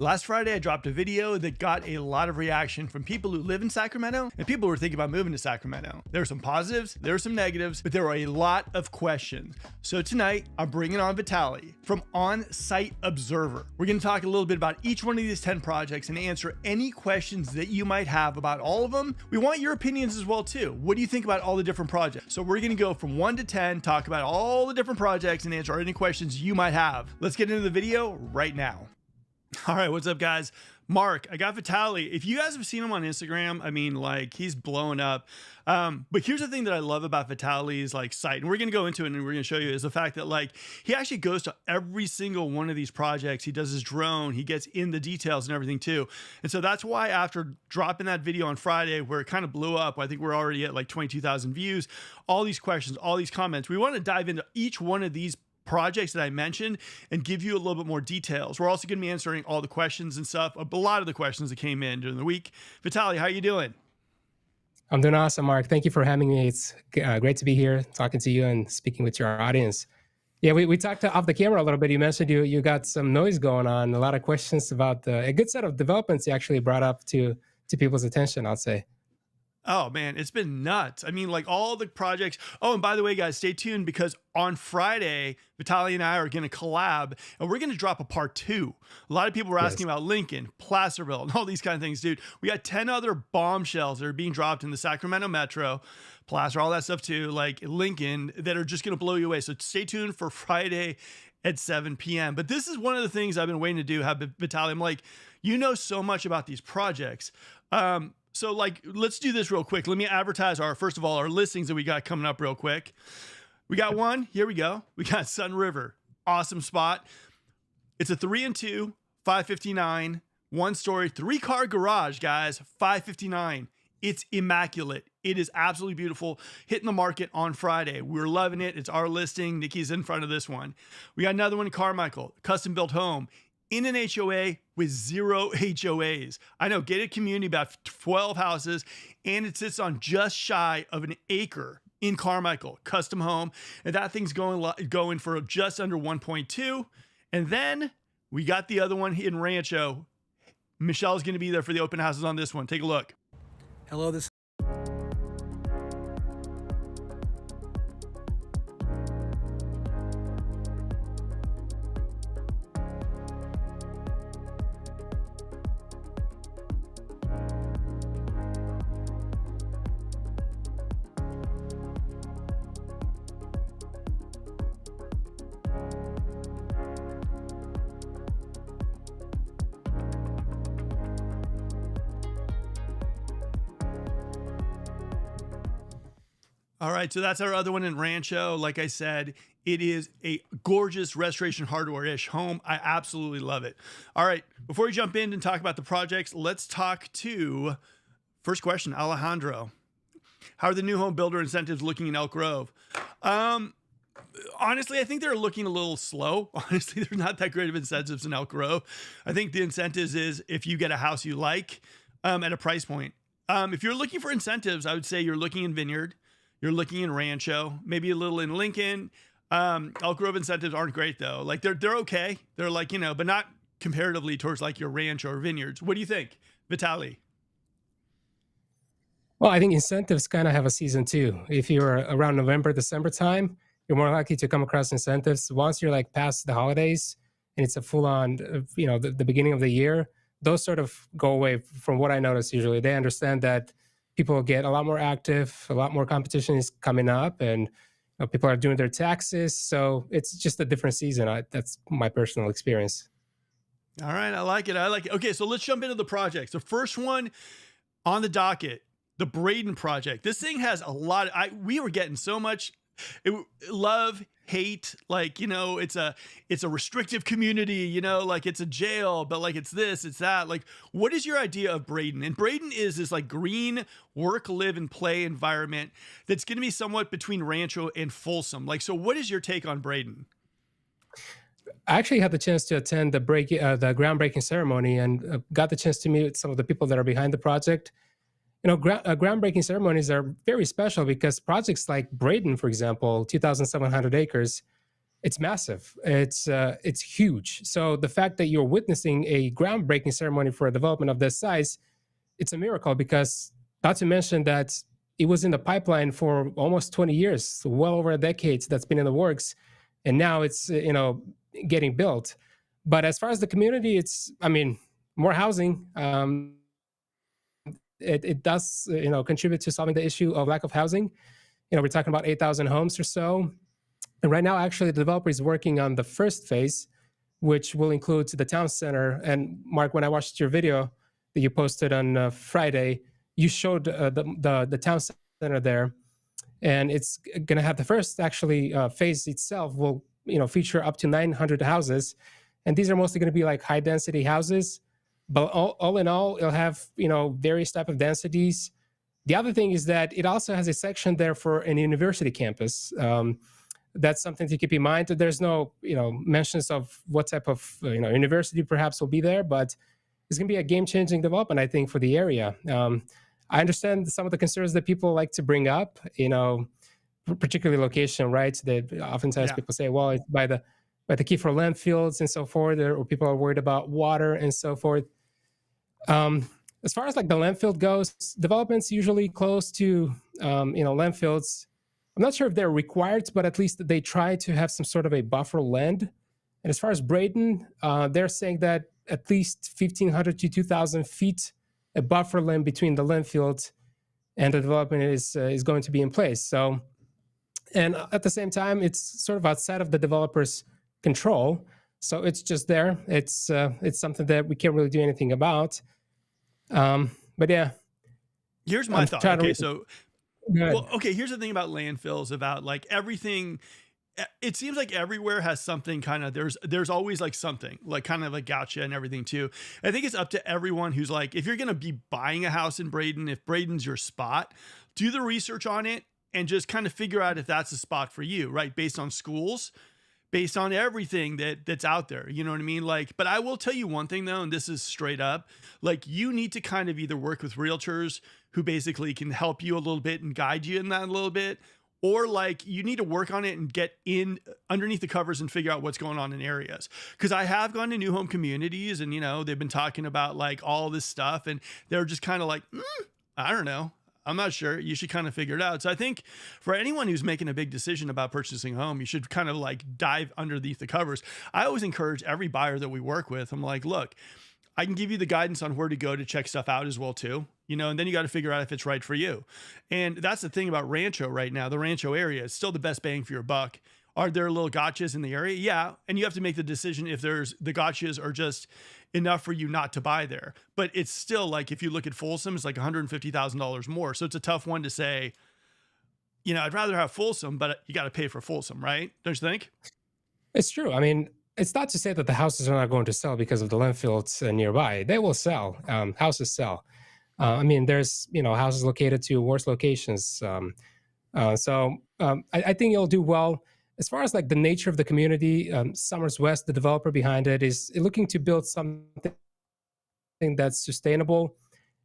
Last Friday, I dropped a video that got a lot of reaction from people who live in Sacramento and people who are thinking about moving to Sacramento. There are some positives, there are some negatives, but there are a lot of questions. So tonight, I'm bringing on Vitaly from Onsite Observer. We're going to talk a little bit about each one of these 10 projects and answer any questions that you might have about all of them. We want your opinions as well too. What do you think about all the different projects? So we're going to go from 1 to 10, talk about all the different projects and answer any questions you might have. Let's get into the video right now. All right, what's up, guys? Mark, I got Vitaly. If you guys have seen him on Instagram, I mean, like, he's blowing up. But here's the thing that I love about Vitaly's site, and we're gonna go into it and we're gonna show you, is the fact that he actually goes to every single one of these projects. He does his drone, he gets in the details and everything too. And so that's why after dropping that video on Friday, where it kind of blew up, I think we're already at 22,000 views, all these questions, all these comments, we want to dive into each one of these projects that I mentioned and give you a little bit more details. We're also going to be answering all the questions and stuff, a lot of the questions that came in during the week. Vitaly, how are you doing? I'm doing awesome, Mark. Thank you for having me. It's great to be here talking to you and speaking with your audience. Yeah, we talked off the camera a little bit. You mentioned you got some noise going on, a lot of questions about a good set of developments you actually brought up to people's attention, I'll say. Oh man, it's been nuts. I mean, all the projects. Oh, and by the way, guys, stay tuned because on Friday, Vitaly and I are going to collab and we're going to drop a part 2. A lot of people were asking about Lincoln, Placerville, and all these kind of things, dude. We got 10 other bombshells that are being dropped in the Sacramento Metro, Placer, all that stuff too, like Lincoln, that are just going to blow you away. So stay tuned for Friday at 7 p.m. But this is one of the things I've been waiting to do, have Vitaly. I'm like, you know so much about these projects. So let's do this real quick. Let me advertise first of all, our listings that we got coming up real quick. We got one, here we go. We got Sun River, awesome spot. It's a 3 and 2, 559, 1-story, 3-car garage, guys, 559. It's immaculate. It is absolutely beautiful. Hitting the market on Friday. We're loving it. It's our listing. Nikki's in front of this one. We got another one in Carmichael, custom built home. In an HOA with 0 HOAs. I know, gated community, about 12 houses, and it sits on just shy of an acre in Carmichael, custom home. And that thing's going for just under 1.2. And then we got the other one in Rancho. Michelle's going to be there for the open houses on this one. Take a look. Hello, this All right, so that's our other one in Rancho. Like I said, it is a gorgeous restoration hardware-ish home. I absolutely love it. All right, before we jump in and talk about the projects, let's talk to, first question, Alejandro. How are the new home builder incentives looking in Elk Grove? Honestly, I think they're looking a little slow. Honestly, there's not that great of incentives in Elk Grove. I think the incentives is if you get a house you like at a price point. If you're looking for incentives, I would say you're looking in Vineyard. You're looking in Rancho, maybe a little in Lincoln. Elk Grove incentives aren't great though. They're okay. They're but not comparatively towards your Rancho or Vineyards. What do you think, Vitaly? Well, I think incentives kind of have a season too. If you're around November, December time, you're more likely to come across incentives. Once you're past the holidays and it's a full-on, the beginning of the year, those sort of go away from what I notice usually. They understand that people get a lot more active, a lot more competition is coming up, and people are doing their taxes. So it's just a different season. That's my personal experience. All right, I like it. Okay, so let's jump into the projects. The first one on the docket, the Braden project. This thing has a lot. We were getting so much love, hate, it's a restrictive community, it's a jail, but it's this, it's that. What is your idea of Braden? And Braden is this green work, live, and play environment that's going to be somewhat between Rancho and Folsom. So what is your take on Braden? I actually had the chance to attend the groundbreaking ceremony and got the chance to meet some of the people that are behind the project. Groundbreaking ceremonies are very special because projects like Braden, for example, 2,700 acres, it's massive. It's huge. So the fact that you're witnessing a groundbreaking ceremony for a development of this size, it's a miracle, because not to mention that it was in the pipeline for almost 20 years, so well over a decade that's been in the works, and now it's getting built. But as far as the community, it's, I mean, more housing. It does contribute to solving the issue of lack of housing. We're talking about 8,000 homes or so. And right now, actually, the developer is working on the first phase, which will include the town center. And Mark, when I watched your video that you posted on Friday, you showed the town center there, and it's going to have the first actually phase itself will feature up to 900 houses, and these are mostly going to be like high density houses. But all in all, it'll have various type of densities. The other thing is that it also has a section there for an university campus. That's something to keep in mind. That there's no mentions of what type of university perhaps will be there, but it's going to be a game-changing development, I think, for the area. I understand some of the concerns that people like to bring up, particularly location, right? That oftentimes Yeah. people say, well, it's by the Kiefer landfills and so forth, or people are worried about water and so forth. As far as like the landfill goes, developments usually close to landfills, I'm not sure if they're required, but at least they try to have some sort of a buffer land. And as far as Braden, they're saying that at least 1,500 to 2,000 feet a buffer land between the landfill and the development is going to be in place. So, and at the same time, it's sort of outside of the developer's control. So it's just there. It's something that we can't really do anything about. But yeah. Here's my thought. Okay, so here's the thing about landfills, about like everything. It seems like everywhere has something kind of, there's always like something like kind of like gotcha and everything too. I think it's up to everyone who's like, if you're going to be buying a house in Braden, if Braden's your spot, do the research on it and just kind of figure out if that's a spot for you, right? Based on schools, based on everything that's out there. You know what I mean? Like, but I will tell you one thing though, and this is straight up, like you need to kind of either work with realtors who basically can help you a little bit and guide you in that a little bit, or like you need to work on it and get in underneath the covers and figure out what's going on in areas. Cause I have gone to new home communities and, they've been talking about like all this stuff and they're just kind of like, I don't know. I'm not sure. You should kind of figure it out. So I think for anyone who's making a big decision about purchasing a home, you should kind of like dive underneath the covers. I always encourage every buyer that we work with. I'm like, look, I can give you the guidance on where to go to check stuff out as well too, and then you got to figure out if it's right for you. And that's the thing about Rancho right now. The Rancho area is still the best bang for your buck. Are there little gotchas in the area? Yeah. And you have to make the decision if the gotchas are just enough for you not to buy there. But it's still like, if you look at Folsom, it's like $150,000 more. So it's a tough one to say, I'd rather have Folsom, but you got to pay for Folsom, right? Don't you think? It's true. I mean, it's not to say that the houses are not going to sell because of the landfills nearby. They will sell. Houses sell. I mean, there's houses located to worse locations. So I think it'll do well. As far as like the nature of the community, Summers West, the developer behind it, is looking to build something that's sustainable,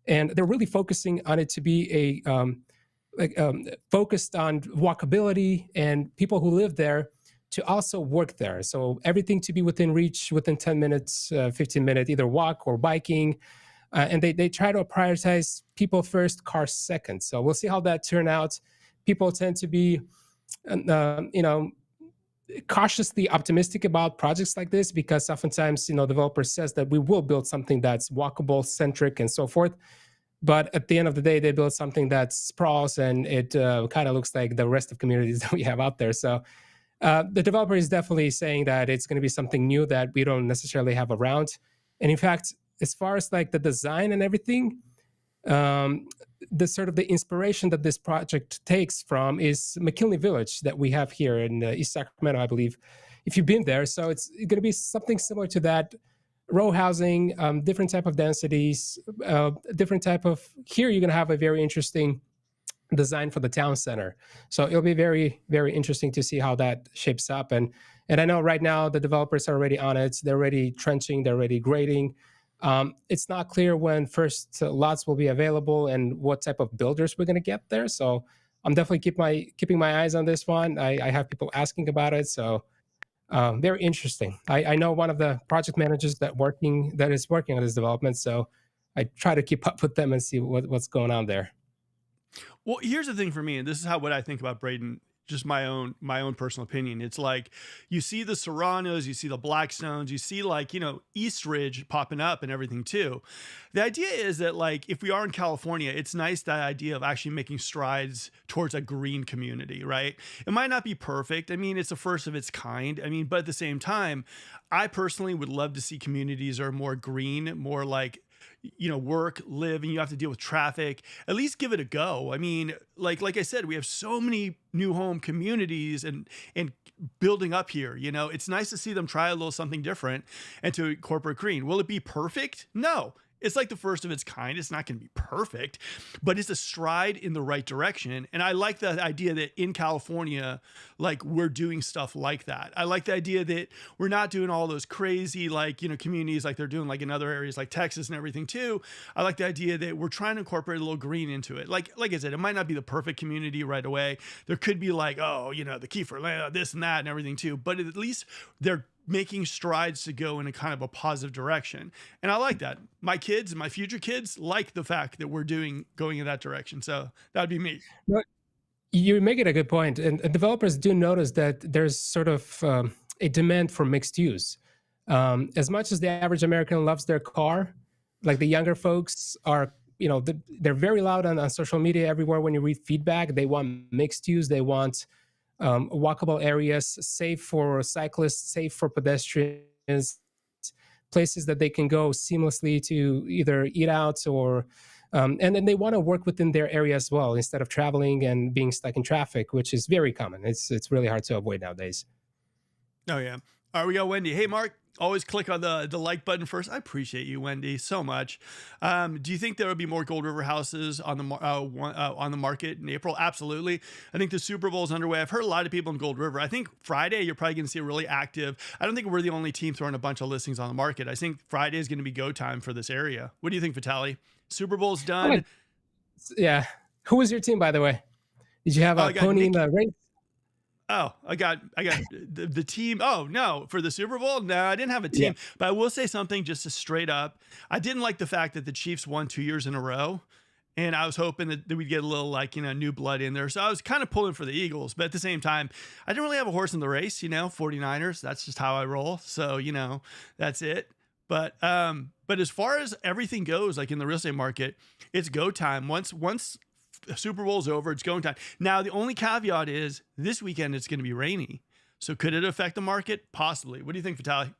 and they're really focusing on it to be focused on walkability and people who live there to also work there. So everything to be within reach, within 10 minutes, 15 minutes, either walk or biking. And they try to prioritize people first, cars second. So we'll see how that turn out. People tend to be, cautiously optimistic about projects like this because oftentimes, developer says that we will build something that's walkable, centric, and so forth. But at the end of the day, they build something that sprawls and it kind of looks like the rest of communities that we have out there. So the developer is definitely saying that it's going to be something new that we don't necessarily have around. And in fact, as far as like the design and everything, the sort of the inspiration that this project takes from is McKinley Village that we have here in East Sacramento, I believe, if you've been there. So it's going to be something similar to that. Row housing, different type of densities, different type of, here you're going to have a very interesting design for the town center. So it'll be very, very interesting to see how that shapes up. And I know right now the developers are already on it. They're already trenching, they're already grading. It's not clear when first lots will be available and what type of builders we're going to get there. So I'm definitely keeping my eyes on this one. I have people asking about it. So Very interesting. I know one of the project managers that is working on this development, so I try to keep up with them and see what's going on there. Well, here's the thing for me, and this is how what I think about Braden. Just my own personal opinion. It's like you see the Serranos, you see the Blackstones, you see like East Ridge popping up and everything too. The idea is that like if we are in California, it's nice that idea of actually making strides towards a green community, right? It might not be perfect. I mean, it's the first of its kind. I mean, but at the same time, I personally would love to see communities that are more green, more like work, live, and you have to deal with traffic. At least give it a go. I mean, like I said, we have so many new home communities and building up here. It's nice to see them try a little something different and to incorporate green. Will it be perfect? No. It's like the first of its kind. It's not going to be perfect, but it's a stride in the right direction. And I like the idea that in California, like we're doing stuff like that. I like the idea that we're not doing all those crazy, like, communities like they're doing like in other areas like Texas and everything too. I like the idea that we're trying to incorporate a little green into it. Like I said, it might not be the perfect community right away. There could be like, oh, the Kiefer land, this and that and everything too. But at least they're making strides to go in a kind of a positive direction. And I like that. My kids and my future kids like the fact that we're going in that direction. So that'd be me. But you make it a good point, and developers do notice that there's sort of a demand for mixed use. As much as the average American loves their car, like the younger folks are, they're very loud on social media everywhere. When you read feedback, they want mixed use. They want walkable areas, safe for cyclists, safe for pedestrians, places that they can go seamlessly to either eat out or, and then they want to work within their area as well instead of traveling and being stuck in traffic, which is very common. It's really hard to avoid nowadays. Oh yeah. All right, we got Wendy. Hey, Mark. Always click on the like button first. I appreciate you, Wendy, so much. Do you think there will be more Gold River houses on the market in April? Absolutely. I think the Super Bowl is underway. I've heard a lot of people in Gold River. I think Friday you're probably going to see a really active. I don't think we're the only team throwing a bunch of listings on the market. I think Friday is going to be go time for this area. What do you think, Vitaly? Super Bowl's done. Yeah. Who was your team, by the way? Did you have a pony in the race? Oh, I got the team. Oh no, for the Super Bowl? No, I didn't have a team, but I will say something just to straight up. I didn't like the fact that the Chiefs won 2 years in a row. And I was hoping that we'd get a little like, new blood in there. So I was kind of pulling for the Eagles, but at the same time, I didn't really have a horse in the race, 49ers. That's just how I roll. So, that's it. But as far as everything goes, like in the real estate market, it's go time. Once Super Bowl's over, it's going time. Now, the only caveat is this weekend it's going to be rainy. So could it affect the market? Possibly. What do you think, Vitaly?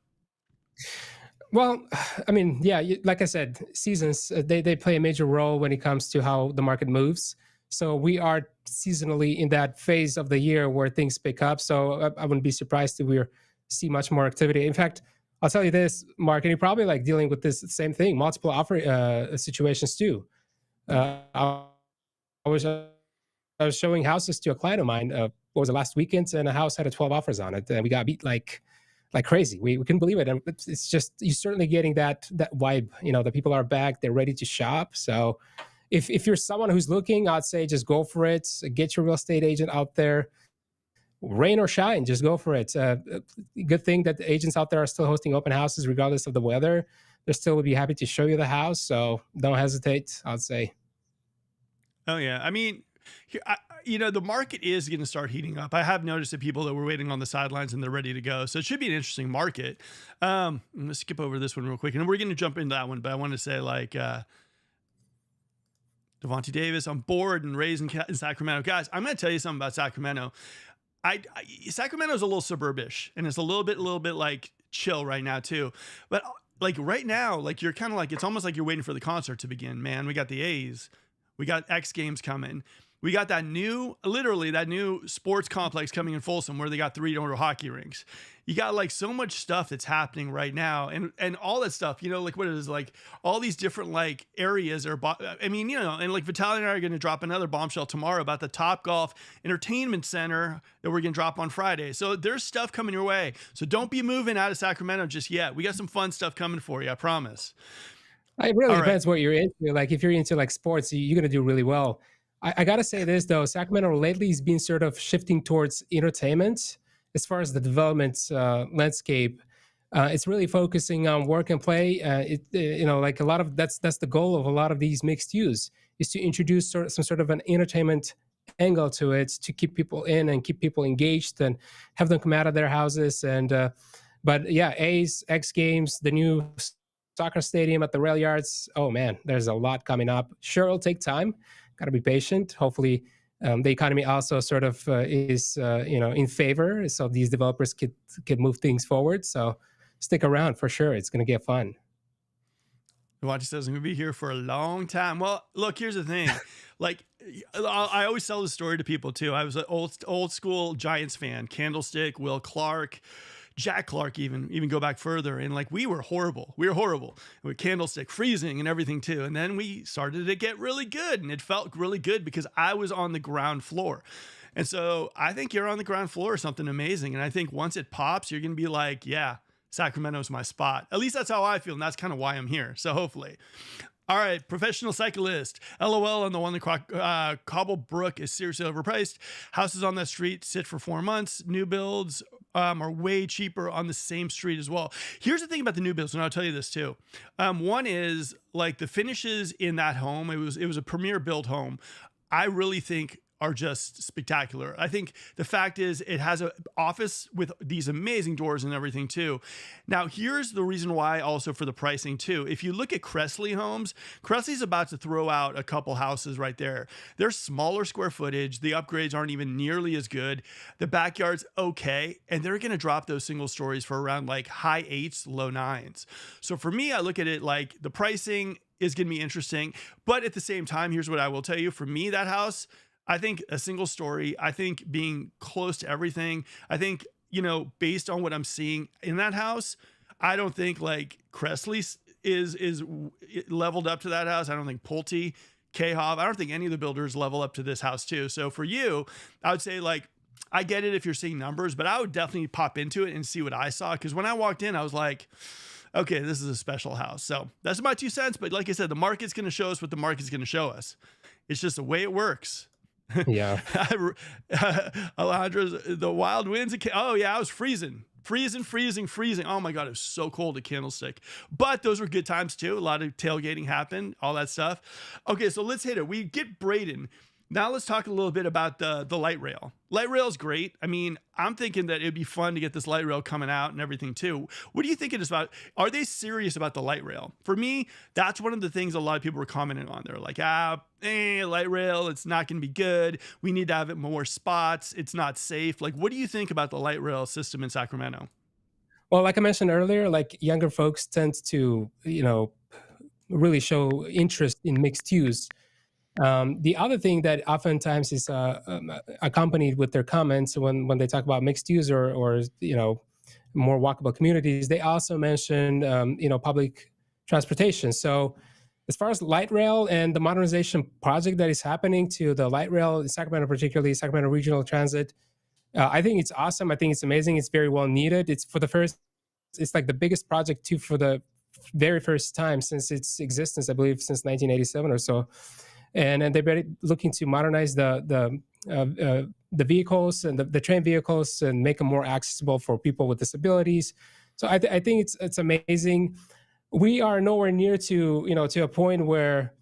Well, I mean, yeah, like I said, seasons, they play a major role when it comes to how the market moves. So we are seasonally in that phase of the year where things pick up. So I wouldn't be surprised if we see much more activity. In fact, I'll tell you this, Mark, and you're probably like dealing with this same thing, multiple offer situations too. I was I was showing houses to a client of mine. What was it, last weekend? And a house had 12 offers on it, and we got beat like crazy. We couldn't believe it. And it's just you're certainly getting that vibe. The people are back. They're ready to shop. So if you're someone who's looking, I'd say just go for it. Get your real estate agent out there. Rain or shine, just go for it. Good thing that the agents out there are still hosting open houses regardless of the weather. They still would be happy to show you the house. So don't hesitate, I'd say. Oh yeah, I mean, the market is going to start heating up. I have noticed that people that were waiting on the sidelines and they're ready to go. So it should be an interesting market. Let's skip over this one real quick, and we're going to jump into that one. But I want to say like Devontae Davis on board and raised in Sacramento, guys. I'm going to tell you something about Sacramento. Sacramento's a little suburbish, and it's a little bit like chill right now too. But like right now, like you're kind of like it's almost like you're waiting for the concert to begin. Man, we got the A's. We got X Games coming. We got that new sports complex coming in Folsom where they got 3 indoor hockey rinks. You got like so much stuff that's happening right now, and all that stuff, like what it is, like all these different like areas are. I mean, and like Vitaly and I are going to drop another bombshell tomorrow about the Topgolf Entertainment Center that we're going to drop on Friday. So there's stuff coming your way. So don't be moving out of Sacramento just yet. We got some fun stuff coming for you. I promise. It really depends what you're into. Like if you're into like sports, you're gonna do really well. I gotta say this though, Sacramento lately has been sort of shifting towards entertainment, as far as the development landscape, it's really focusing on work and play. Like a lot of that's the goal of a lot of these mixed use is to introduce some sort of an entertainment angle to it to keep people in and keep people engaged and have them come out of their houses. And but yeah, A's, X Games, the new soccer stadium at the rail yards. Oh man, there's a lot coming up. Sure, it'll take time. Got to be patient. Hopefully, the economy also sort of is in favor, so these developers could move things forward. So stick around for sure. It's going to get fun. Watch says I'm gonna be here for a long time. Well, look, here's the thing. Like, I always tell the story to people too. I was an old school Giants fan. Candlestick, Will Clark, Jack Clark, even go back further. And like, we were horrible. We were horrible with Candlestick, freezing and everything too. And then we started to get really good, and it felt really good because I was on the ground floor. And so I think you're on the ground floor of something amazing. And I think once it pops, you're gonna be like, yeah, Sacramento's my spot. At least that's how I feel, and that's kind of why I'm here. So hopefully. All right, professional cyclist. LOL on the one that Cobblebrook is seriously overpriced. Houses on that street sit for 4 months. New builds are way cheaper on the same street as well. Here's the thing about the new builds, and I'll tell you this too. One is like the finishes in that home. It was a premier build home. I really think are just spectacular. I think the fact is it has an office with these amazing doors and everything too. Now, here's the reason why also for the pricing too. If you look at Cressley Homes, Cressley's about to throw out a couple houses right there. They're smaller square footage. The upgrades aren't even nearly as good. The backyard's okay. And they're going to drop those single stories for around like high 8s, low 9s. So for me, I look at it like the pricing is going to be interesting. But at the same time, here's what I will tell you. For me, that house, I think a single story, I think being close to everything, I think, based on what I'm seeing in that house, I don't think like Cressley is leveled up to that house. I don't think Pulte, K-Hov, I don't think any of the builders level up to this house too. So for you, I would say like, I get it if you're seeing numbers, but I would definitely pop into it and see what I saw. Because when I walked in, I was like, okay, this is a special house. So that's my 2 cents. But like I said, the market's going to show us what the market's going to show us. It's just the way it works. Yeah. Alejandro's the wild winds. Oh yeah, I was freezing. Oh my God, it was so cold at Candlestick. But those were good times too. A lot of tailgating happened, all that stuff. Okay, so let's hit it. We get Braden. Now let's talk a little bit about the light rail. Light rail is great. I mean, I'm thinking that it'd be fun to get this light rail coming out and everything too. What do you think it is about? Are they serious about the light rail? For me, that's one of the things a lot of people were commenting on. They're like, light rail, it's not going to be good. We need to have it more spots. It's not safe. Like, what do you think about the light rail system in Sacramento? Well, like I mentioned earlier, like younger folks tend to, really show interest in mixed use. The other thing that oftentimes is accompanied with their comments when they talk about mixed use or more walkable communities, they also mention public transportation. So as far as light rail and the modernization project that is happening to the light rail in Sacramento, particularly Sacramento Regional Transit, I think it's awesome. I think it's amazing. It's very well needed. It's like the biggest project too for the very first time since its existence, I believe since 1987 or so. And they're looking to modernize the vehicles and the train vehicles and make them more accessible for people with disabilities. So I think it's amazing. We are nowhere near to a point where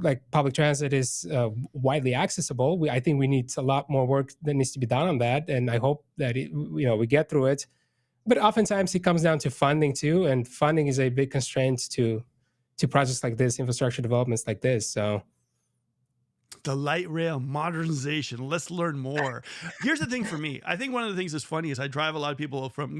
like public transit is widely accessible. I think we need a lot more work that needs to be done on that, and I hope that we get through it. But oftentimes it comes down to funding too, and funding is a big constraint to projects like this, infrastructure developments like this. So the light rail modernization. Let's learn more. Here's the thing for me. I think one of the things that's funny is I drive a lot of people from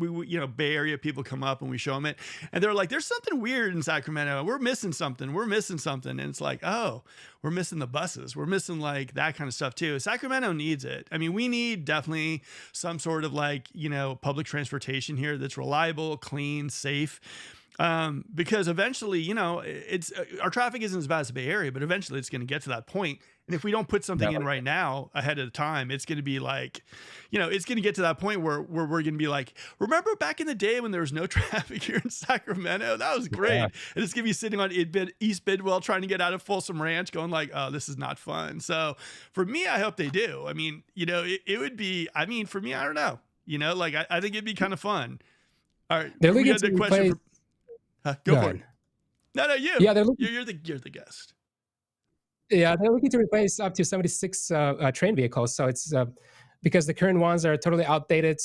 Bay Area. People come up and we show them it, and they're like, "There's something weird in Sacramento. We're missing something. And it's like, oh, we're missing the buses. We're missing like that kind of stuff too. Sacramento needs it. I mean, we need definitely some sort of like public transportation here that's reliable, clean, safe. Because eventually, it's our traffic isn't as bad as the Bay Area, but eventually it's going to get to that point. And if we don't put something No. in right now ahead of time, it's going to be like, it's going to get to that point where we're going to be like, remember back in the day when there was no traffic here in Sacramento? That was great. Yeah. And it's going to be sitting on East Bidwell trying to get out of Folsom Ranch going like, oh, this is not fun. So for me, I hope they do. I mean, it would be, I mean, for me, I don't know, like I think it'd be kind of fun. All right. They're We looking had to the question replace. go Go for it. ahead. No, you. Yeah, they're looking. You're the guest. Yeah, they're looking to replace up to 76 train vehicles. So it's because the current ones are totally outdated.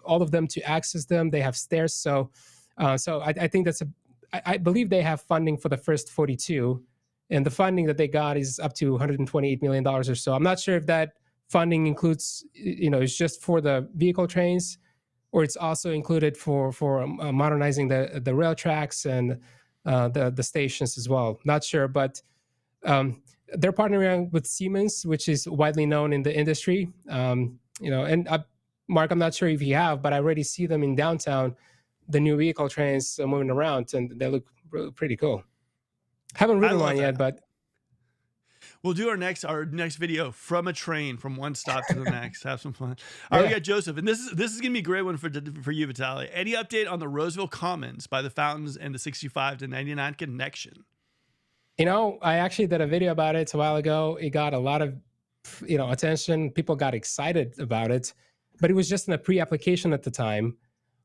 All of them, to access them, they have stairs. So I think I believe they have funding for the first 42, and the funding that they got is up to $128 million or so. I'm not sure if that funding includes, it's just for the vehicle trains, or it's also included for modernizing the rail tracks and the stations as well. Not sure, but they're partnering with Siemens, which is widely known in the industry. And Mark, I'm not sure if you have, but I already see them in downtown, the new vehicle trains moving around, and they look pretty cool. Haven't ridden one yet, but we'll do our next video from a train, from one stop to the next. Have some fun. All right, we got Joseph, and this is gonna be a great one for you, Vitaly. Any update on the Roseville Commons by the fountains and the 65 to 99 connection? I actually did a video about it a while ago. It got a lot of, attention. People got excited about it, but it was just in a pre-application at the time.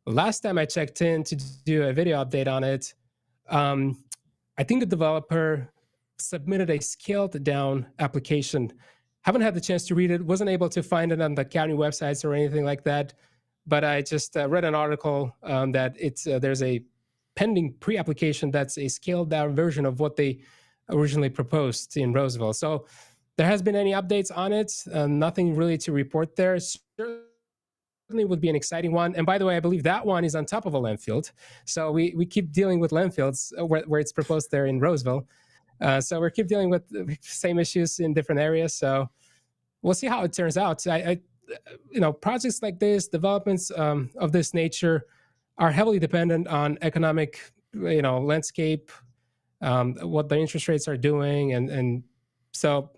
Last time I checked in to do a video update on it, I think the developer submitted a scaled down application. Haven't had the chance to read it. Wasn't able to find it on the county websites or anything like that. But I just read an article that there's a pending pre-application that's a scaled down version of what they originally proposed in Roseville. So there has been any updates on it. Nothing really to report there. Certainly would be an exciting one. And by the way, I believe that one is on top of a landfill. So we keep dealing with landfills where it's proposed there in Roseville. So we keep dealing with the same issues in different areas. So we'll see how it turns out. Projects like this, developments of this nature, are heavily dependent on economic, landscape, what the interest rates are doing, and so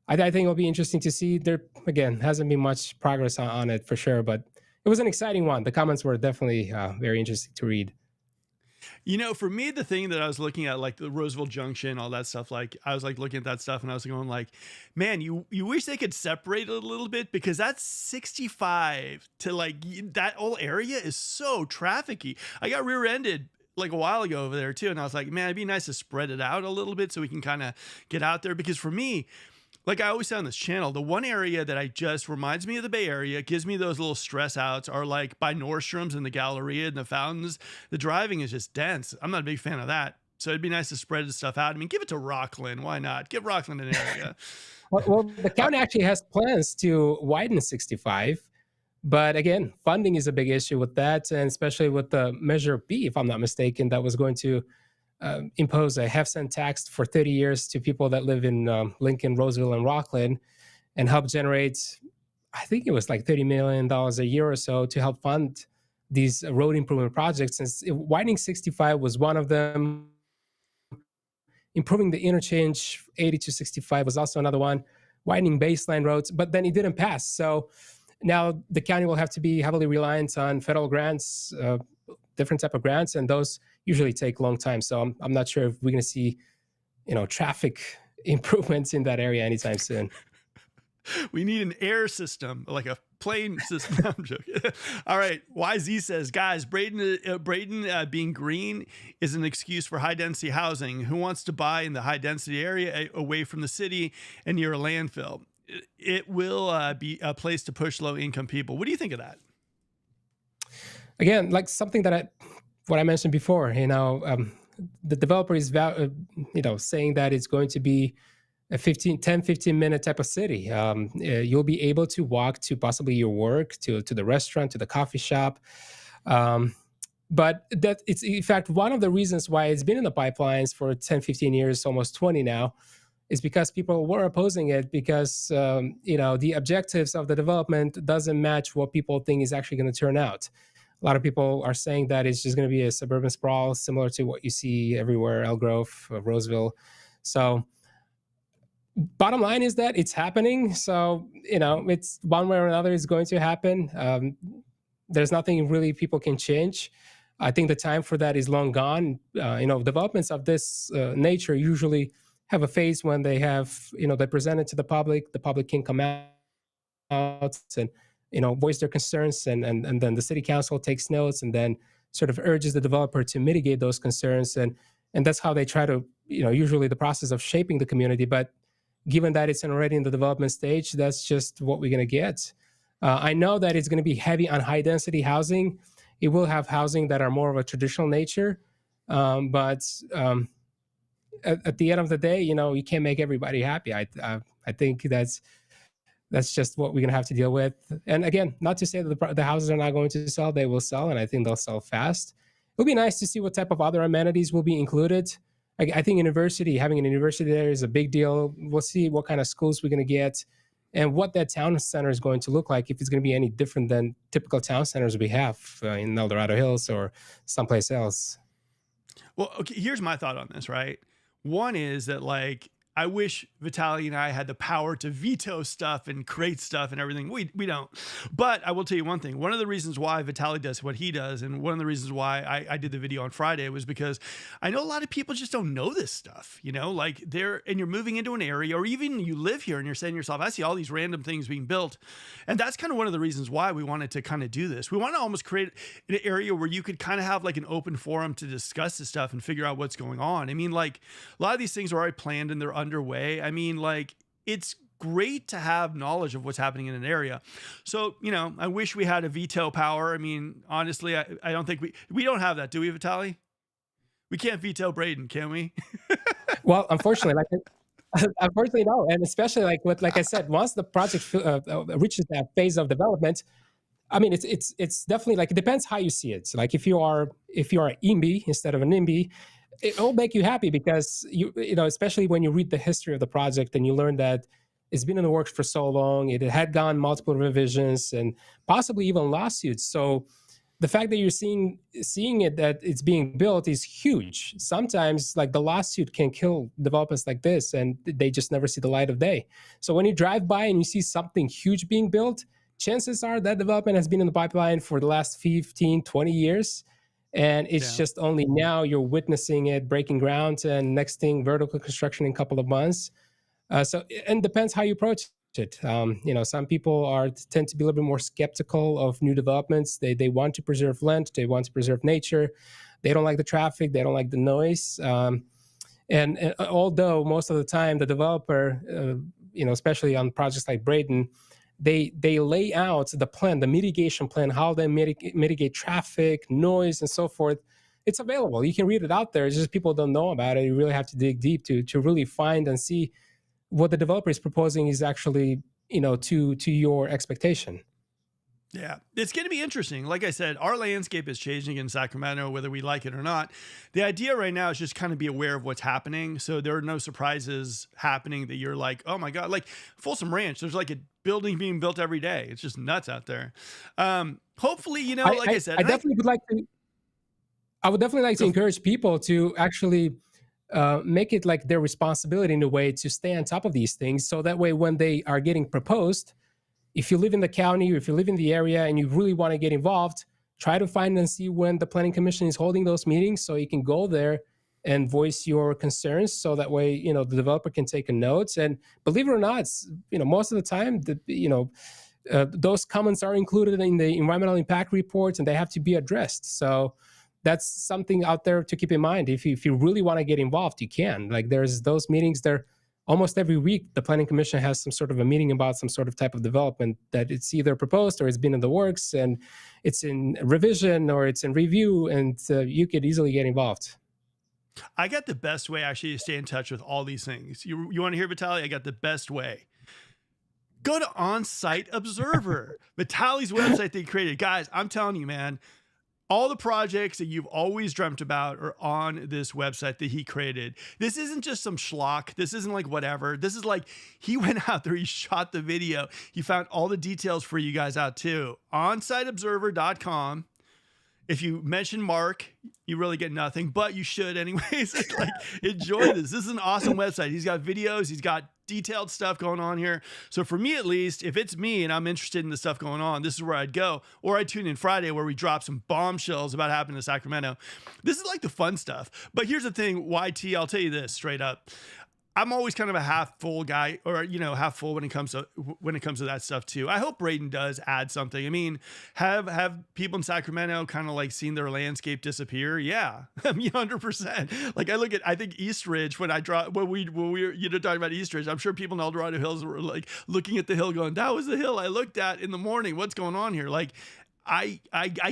I think it'll be interesting to see. There again hasn't been much progress on it for sure, but it was an exciting one. The comments were definitely very interesting to read. For me, the thing that I was looking at, like the Roseville Junction, all that stuff, like I was like looking at that stuff and I was going like, man, you wish they could separate it a little bit, because that's 65 to like that whole area is so trafficky. I got rear-ended like a while ago over there too. And I was like, man, it'd be nice to spread it out a little bit so we can kind of get out there. Because for me, like I always say on this channel, the one area that I just reminds me of the Bay Area, gives me those little stress outs, are like by Nordstrom's and the Galleria and the fountains. The driving is just dense. I'm not a big fan of that. So it'd be nice to spread the stuff out. I mean, give it to Rockland. Why not? Give Rockland an area. Well, the county actually has plans to widen 65. But again, funding is a big issue with that, and especially with the Measure B, if I'm not mistaken, that was going to impose a half-cent tax for 30 years to people that live in Lincoln, Roseville, and Rockland, and help generate, I think it was like $30 million a year or so to help fund these road improvement projects. And widening 65 was one of them. Improving the interchange 80 to 65 was also another one. Widening baseline roads, but then it didn't pass. So now the county will have to be heavily reliant on federal grants, different type of grants, and those usually take a long time. So I'm not sure if we're going to see, traffic improvements in that area anytime soon. We need an air system, like a plane system. I'm joking. All right. YZ says, guys, Braden being green is an excuse for high density housing. Who wants to buy in the high density area away from the city and near a landfill? It will be a place to push low income people. What do you think of that? Again, like something that what I mentioned before, the developer is, saying that it's going to be a 15 minute type of city. You'll be able to walk to possibly your work, to the restaurant, to the coffee shop. But that it's in fact one of the reasons why it's been in the pipelines for 10, 15 years, almost 20 now, is because people were opposing it because, the objectives of the development doesn't match what people think is actually going to turn out. A lot of people are saying that it's just going to be a suburban sprawl similar to what you see everywhere, Elk Grove, Roseville. So Bottom line is that it's happening. So, it's one way or another is going to happen. There's nothing really people can change. I think the time for that is long gone. Developments of this nature usually have a phase when they have, they present it to the public can come out and, voice their concerns, and then the city council takes notes and then sort of urges the developer to mitigate those concerns. And that's how they try to, usually the process of shaping the community. But given that it's already in the development stage, that's just what we're going to get. I know that it's going to be heavy on high density housing. It will have housing that are more of a traditional nature. But at the end of the day, you can't make everybody happy. I think that's just what we're going to have to deal with. And again, not to say that the houses are not going to sell. They will sell, and I think they'll sell fast. It'll be nice to see what type of other amenities will be included. I think having an university there is a big deal. We'll see what kind of schools we're going to get and what that town center is going to look like, if it's going to be any different than typical town centers we have in El Dorado Hills or someplace else. Well, okay, here's my thought on this, right? One is that, like, I wish Vitaly and I had the power to veto stuff and create stuff and everything. We don't. But I will tell you one thing. One of the reasons why Vitaly does what he does, and one of the reasons why I did the video on Friday, was because I know a lot of people just don't know this stuff, like and you're moving into an area, or even you live here and you're saying to yourself, I see all these random things being built. And that's kind of one of the reasons why we wanted to kind of do this. We want to almost create an area where you could kind of have like an open forum to discuss this stuff and figure out what's going on. I mean, like, a lot of these things are already planned and they're underway. I mean, like, it's great to have knowledge of what's happening in an area. So, I wish we had a veto power. I mean, honestly, I don't think we don't have that, do we, Vitaly? We can't veto Braden, can we? Well, unfortunately, unfortunately, no. And especially like I said, once the project reaches that phase of development, I mean, it's definitely, like, it depends how you see it. So, like, if you are an IMBY instead of an NIMBY, it'll make you happy, because especially when you read the history of the project and you learn that it's been in the works for so long, it had gone multiple revisions and possibly even lawsuits. So the fact that you're seeing it, that it's being built, is huge. Sometimes, like, the lawsuit can kill developments like this, and they just never see the light of day. So when you drive by and you see something huge being built, chances are that development has been in the pipeline for the last 15, 20 years. And it's just only now you're witnessing it breaking ground, and next thing, vertical construction in a couple of months. So, and depends how you approach it. Some people tend to be a little bit more skeptical of new developments. They want to preserve land, they want to preserve nature. They don't like the traffic, they don't like the noise. And although most of the time the developer, especially on projects like Braden, they lay out the plan, the mitigation plan, how they mitigate traffic, noise, and so forth. It's available. You can read it out there. It's just people don't know about it. You really have to dig deep to really find and see what the developer is proposing is actually, to your expectation. Yeah, it's going to be interesting. Like I said, our landscape is changing in Sacramento, whether we like it or not. The idea right now is just kind of be aware of what's happening. So there are no surprises happening that you're like, oh my God, like Folsom Ranch, there's like a building being built every day. It's just nuts out there. Hopefully, I said, I would definitely like to encourage people to actually make it like their responsibility in a way to stay on top of these things. So that way, when they are getting proposed, if you live in the county or if you live in the area and you really want to get involved, try to find and see when the planning commission is holding those meetings, so you can go there and voice your concerns. So that way, the developer can take a note. And believe it or not, most of the time, those comments are included in the environmental impact reports, and they have to be addressed. So that's something out there to keep in mind. If you really want to get involved, you can. Like, there's those meetings there. Almost every week, the Planning Commission has some sort of a meeting about some sort of type of development that it's either proposed or it's been in the works, and it's in revision or it's in review, and you could easily get involved. I got the best way actually to stay in touch with all these things. You want to hear, Vitaly? I got the best way. Go to Onsite Observer, Vitaly's website that he created. Guys, I'm telling you, man, all the projects that you've always dreamt about are on this website that he created. This isn't just some schlock. This isn't like whatever. This is like, he went out there, he shot the video. He found all the details for you guys out too. Onsiteobserver.com. if you mention Mark, you really get nothing, but you should anyways. Like, enjoy this. This is an awesome website. He's got videos, he's got detailed stuff going on here. So for me, at least, if it's me and I'm interested in the stuff going on, this is where I'd go. Or I'd tune in Friday where we drop some bombshells about happening in Sacramento. This is like the fun stuff. But here's the thing, YT, I'll tell you this straight up. I'm always kind of a half full guy, or half full when it comes to that stuff too. I hope Braden does add something. I mean, have people in Sacramento kind of like seen their landscape disappear? Yeah, I mean, 100%. Like I think East Ridge when we were talking about East Ridge, I'm sure people in El Dorado Hills were like looking at the hill, going, "That was the hill I looked at in the morning. What's going on here?" Like, I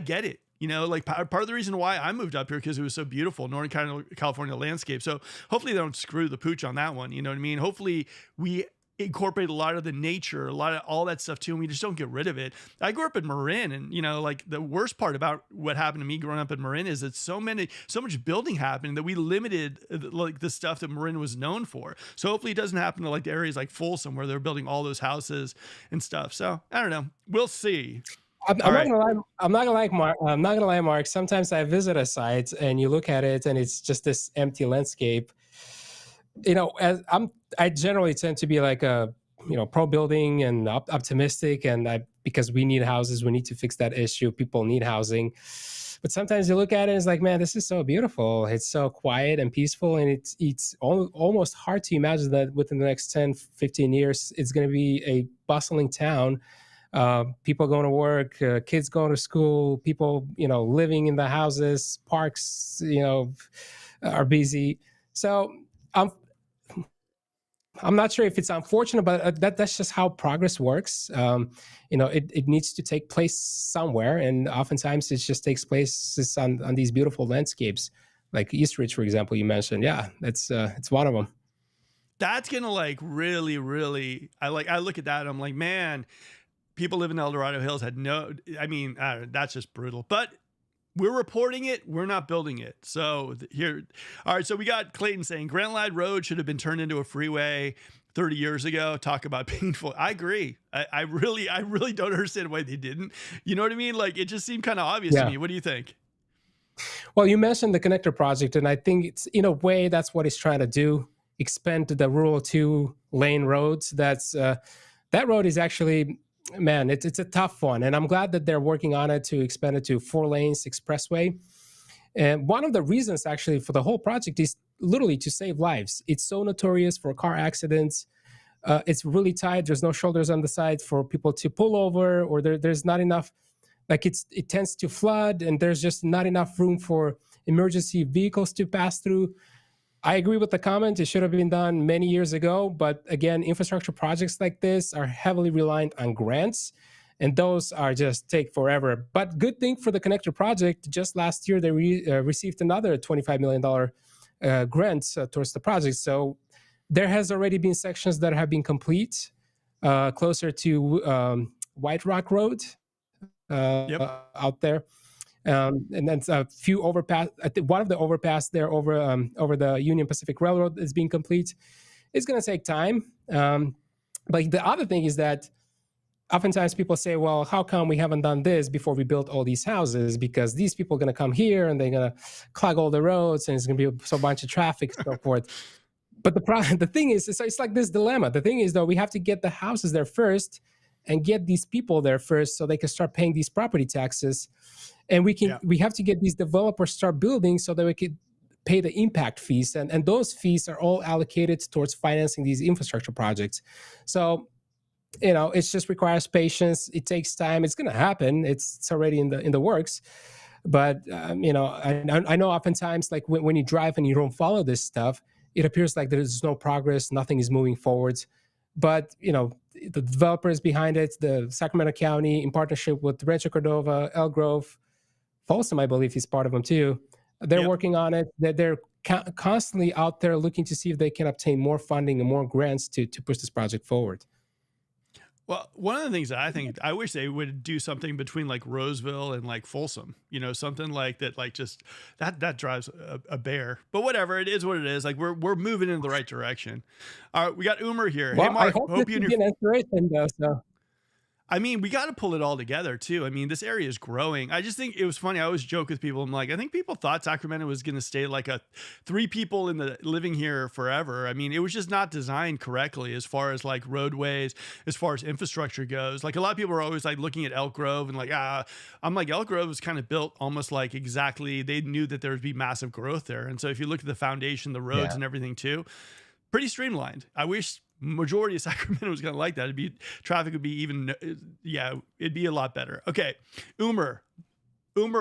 get it. Like part of the reason why I moved up here because it was so beautiful, Northern California landscape. So hopefully they don't screw the pooch on that one. You know what I mean? Hopefully we incorporate a lot of the nature, a lot of all that stuff too, and we just don't get rid of it. I grew up in Marin, and like the worst part about what happened to me growing up in Marin is that so much building happening that we limited like the stuff that Marin was known for. So hopefully it doesn't happen to like the areas like Folsom where they're building all those houses and stuff. So I don't know. We'll see. I'm not gonna lie. I'm not gonna lie, Mark. I'm not gonna lie, Mark. Sometimes I visit a site and you look at it and it's just this empty landscape. I generally tend to be like a pro building and optimistic, and because we need houses, we need to fix that issue. People need housing, but sometimes you look at it and it's like, man, this is so beautiful. It's so quiet and peaceful, and it's almost hard to imagine that within the next 10, 15 years, it's going to be a bustling town. People going to work, kids going to school, people living in the houses, parks are busy. So I'm not sure if it's unfortunate, but that's just how progress works. It needs to take place somewhere, and oftentimes it just takes place on these beautiful landscapes, like East Ridge, for example. You mentioned, yeah, it's one of them. That's gonna like really, really. I look at that and I'm like, man. People live in El Dorado Hills that's just brutal. But we're reporting it. We're not building it. So here, all right. So we got Clayton saying Grant Lad Road should have been turned into a freeway 30 years ago. Talk about painful. I agree. I really don't understand why they didn't. You know what I mean? Like it just seemed kind of obvious to me. What do you think? Well, you mentioned the connector project, and I think it's in a way that's what it's trying to do. Expand the rural 2-lane roads. That road is actually. Man, it's a tough one, and I'm glad that they're working on it to expand it to 4 lanes expressway. And one of the reasons actually for the whole project is literally to save lives. It's so notorious for car accidents. It's really tight. There's no shoulders on the side for people to pull over, or there's not enough. Like it tends to flood, and there's just not enough room for emergency vehicles to pass through. I agree with the comment. It should have been done many years ago. But again, infrastructure projects like this are heavily reliant on grants, and those are just take forever. But good thing for the connector project, just last year, they received another $25 million grant towards the project. So there has already been sections that have been complete closer to White Rock Road out there. And then a few overpass. I think one of the overpass there over the Union Pacific Railroad is being complete. It's going to take time. But the other thing is that oftentimes people say, well, how come we haven't done this before we built all these houses? Because these people are going to come here and they're going to clog all the roads, and it's going to be a bunch of traffic and so forth. But the thing is, so it's like this dilemma. The thing is, though, we have to get the houses there first and get these people there first so they can start paying these property taxes. And we have to get these developers start building so that we could pay the impact fees. And those fees are all allocated towards financing these infrastructure projects. So, it just requires patience. It takes time. It's going to happen. It's already in the works. But, I know oftentimes, like when you drive and you don't follow this stuff, it appears like there's no progress. Nothing is moving forwards. But, the developers behind it, the Sacramento County, in partnership with Rancho Cordova, Elk Grove, Folsom, I believe he's part of them too. They're working on it. They're constantly out there looking to see if they can obtain more funding and more grants to push this project forward. Well, one of the things that I wish they would do something between like Roseville and like Folsom, something like that, like just that drives a bear, but whatever, it is what it is. Like we're moving in the right direction. All right. We got Umer here. Well, Hey, Mark, I hope you an inspiration though. So. I mean, we got to pull it all together too. I mean, this area is growing. I just think it was funny. I always joke with people. I'm like, I think people thought Sacramento was going to stay like a three people in the living here forever. I mean, it was just not designed correctly as far as like roadways, as far as infrastructure goes. Like a lot of people are always like looking at Elk Grove and like, I'm like, Elk Grove was kind of built almost like exactly, they knew that there would be massive growth there. And so if you look at the foundation, the roads Yeah. and everything too, pretty streamlined. I wish majority of Sacramento was going to like that. It'd be traffic would be even, yeah, it'd be a lot better. Okay, Umer,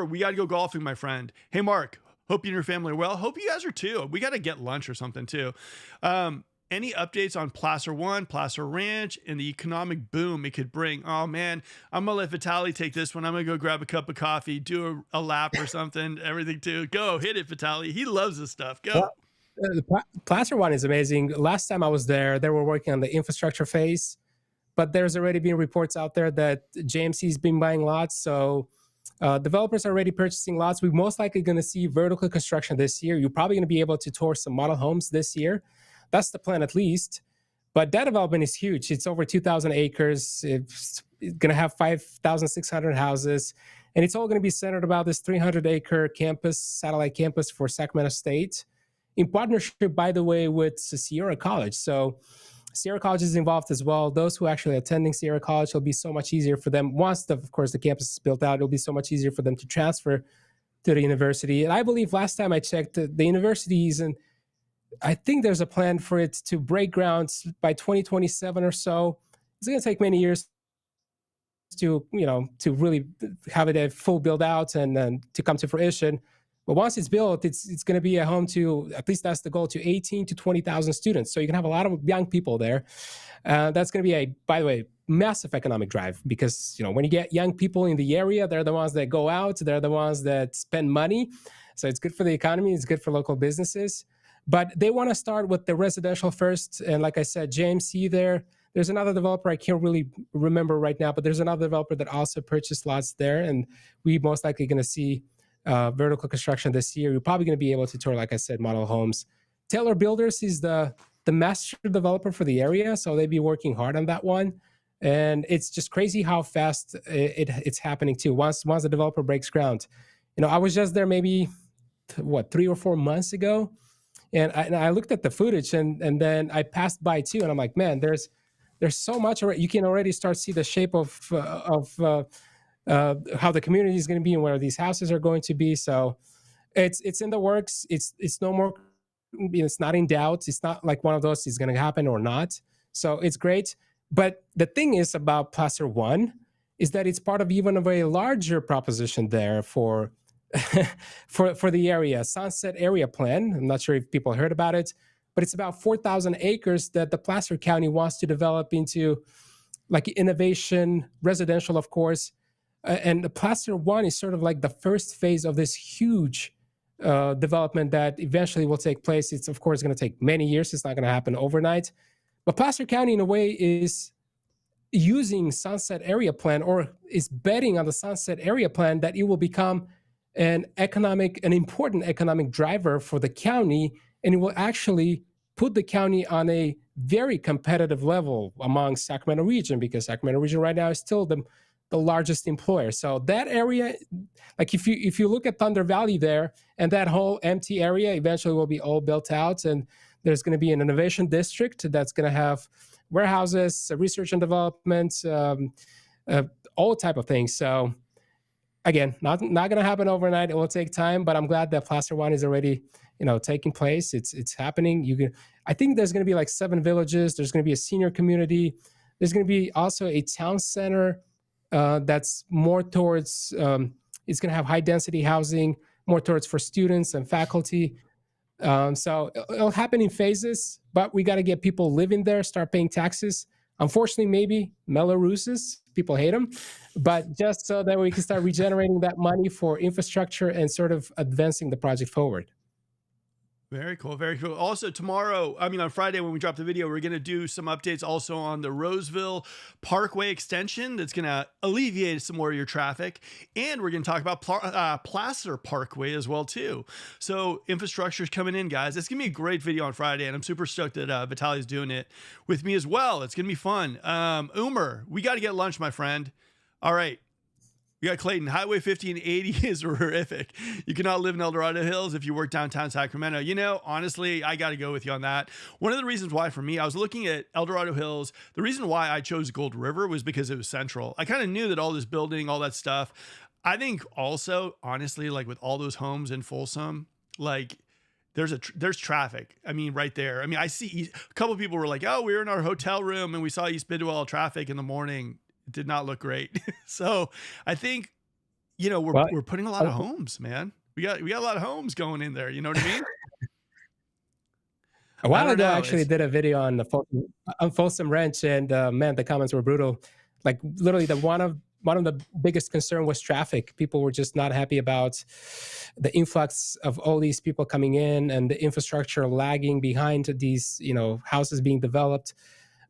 we got to go golfing, my friend. Hey, Mark, hope you and your family are well. Hope you guys are too. We got to get lunch or something too. Any updates on Placer One, Placer Ranch, and the economic boom it could bring? Oh man, I'm gonna let Vitaly take this one. I'm gonna go grab a cup of coffee, do a lap or something. Everything too. Go hit it, Vitaly. He loves this stuff. Go. Well, the Placer one is amazing. Last time I was there, they were working on the infrastructure phase, but there's already been reports out there that JMC's been buying lots. So developers are already purchasing lots. We're most likely going to see vertical construction this year. You're probably going to be able to tour some model homes this year. That's the plan at least. But that development is huge. It's over 2,000 acres. It's going to have 5,600 houses. And it's all going to be centered about this 300-acre campus, satellite campus for Sacramento State, in partnership, by the way, with Sierra College. So Sierra College is involved as well. Those who are actually attending Sierra College, it'll be so much easier for them. Once, of course, the campus is built out, it'll be so much easier for them to transfer to the university. And I believe last time I checked, the universities, and I think there's a plan for it to break grounds by 2027 or so. It's going to take many years to really have it a full build out and to come to fruition. But once it's built, it's going to be a home to, at least that's the goal, to 18 to 20,000 students. So you can have a lot of young people there. That's going to be by the way, massive economic drive, because when you get young people in the area, they're the ones that go out, they're the ones that spend money. So it's good for the economy, it's good for local businesses. But they want to start with the residential first. And like I said, JMC there's another developer, I can't really remember right now, but there's another developer that also purchased lots there. And we most likely going to see vertical construction this year. You're probably going to be able to tour, like I said, model homes. Taylor Builders is the master developer for the area, so they'd be working hard on that one. And it's just crazy how fast it's happening too. Once the developer breaks ground, I was just there maybe 3 or 4 months ago, and I looked at the footage, and then I passed by too, and I'm like, man, there's so much already. You can already start see the shape of how the community is going to be and where these houses are going to be. So it's in the works. It's no more. It's not in doubt. It's not like one of those is going to happen or not. So it's great. But the thing is about Placer One is that it's part of even of a larger proposition there for for the area, Sunset Area Plan. I'm not sure if people heard about it, but it's about 4,000 acres that the Placer County wants to develop into like innovation, residential, of course. And the Placer One is sort of like the first phase of this huge development that eventually will take place. It's, of course, going to take many years. It's not going to happen overnight. But Placer County, in a way, is using Sunset Area Plan, or is betting on the Sunset Area Plan that it will become an important economic driver for the county, and it will actually put the county on a very competitive level among Sacramento region, because Sacramento region right now is still the largest employer. So that area, like if you look at Thunder Valley there, and that whole empty area eventually will be all built out, and there's going to be an innovation district that's going to have warehouses, research and development, all type of things. So again, not going to happen overnight. It will take time, but I'm glad that Placer One is already taking place. It's happening. I think there's going to be like 7 villages. There's going to be a senior community. There's going to be also a town center that's more towards, it's going to have high density housing, more towards for students and faculty. So it'll happen in phases, but we got to get people living there, start paying taxes. Unfortunately, maybe Mello-Rooses, people hate them, but just so that we can start regenerating that money for infrastructure and sort of advancing the project forward. Very cool. Very cool. Also, tomorrow, I mean, on Friday, when we drop the video, we're going to do some updates also on the Roseville Parkway extension that's going to alleviate some more of your traffic. And we're going to talk about Placer Parkway as well, too. So infrastructure is coming in, guys. It's going to be a great video on Friday. And I'm super stoked that Vitali's doing it with me as well. It's going to be fun. Umer, we got to get lunch, my friend. All right. We got Clayton. Highway 50 and 80 is horrific. You cannot live in El Dorado Hills if you work downtown Sacramento. You know, honestly, I got to go with you on that. One of the reasons why for me, I was looking at El Dorado Hills. The reason why I chose Gold River was because it was central. I kind of knew that all this building, all that stuff. I think also, honestly, like with all those homes in Folsom, like there's traffic. I mean, right there. I mean, I see a couple of people were like, oh, we were in our hotel room and we saw East Bidwell traffic in the morning. It did not look great. So I think, you know, Well, we're putting a lot of homes, man. We got a lot of homes going in there. You know what I mean? a I while don't ago, I know. actually did a video on the Folsom Ranch, and man, the comments were brutal. Like literally, the one of the biggest concern was traffic. People were just not happy about the influx of all these people coming in and the infrastructure lagging behind these, houses being developed.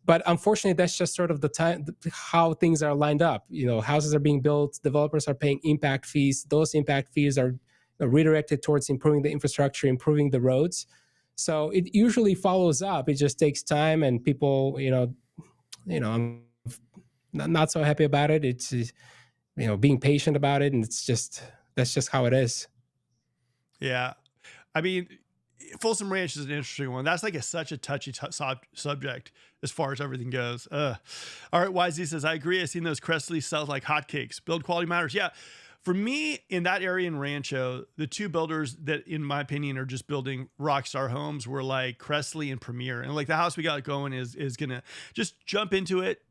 But unfortunately, that's just sort of the time how things are lined up. Houses are being built, developers are paying impact fees. Those impact fees are redirected towards improving the infrastructure, improving the roads. So it usually follows up. It just takes time, and people, I'm not so happy about it. It's being patient about it, and that's just how it is. Yeah. I mean, Folsom Ranch is an interesting one. That's like such a touchy subject as far as everything goes. All right, YZ says, I agree. I've seen those Crestley sell like hotcakes. Build quality matters. Yeah. For me, in that area in Rancho, the two builders that, in my opinion, are just building rockstar homes were like Crestley and Premier. And like the house we got going is gonna just jump into it.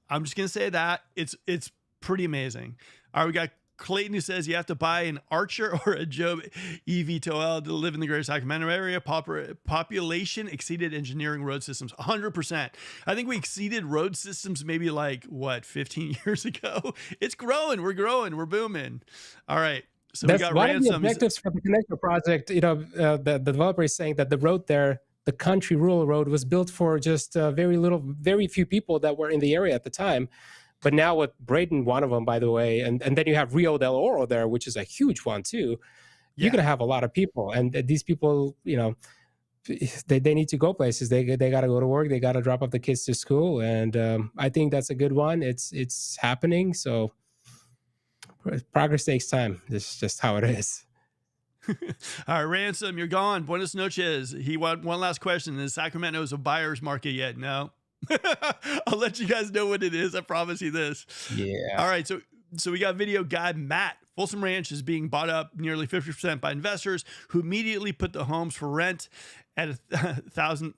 I'm just gonna say that it's pretty amazing. All right, we got Clayton who says you have to buy an Archer or a Job eVTOL to live in the greater Sacramento area. Population exceeded engineering road systems 100%. I think we exceeded road systems maybe like 15 years ago. It's growing. We're growing. We're booming. All right. So That's we got one of the Ransoms. objectives for the connector project. The developer is saying that the road there, the country rural road, was built for just very few people that were in the area at the time. But now with Braden, one of them, by the way, and then you have Rio del Oro there, which is a huge one too. You're going to have a lot of people, and these people, they need to go places. They got to go to work. They got to drop off the kids to school, and I think that's a good one. It's happening. So progress takes time. This is just how it is. All right, Ransom, you're gone. Buenos noches. He want one last question. Is Sacramento a buyer's market yet? No. I'll let you guys know what it is. I promise you this. Yeah. All right. So we got video guy Matt. Folsom Ranch is being bought up nearly 50% by investors who immediately put the homes for rent at $1,000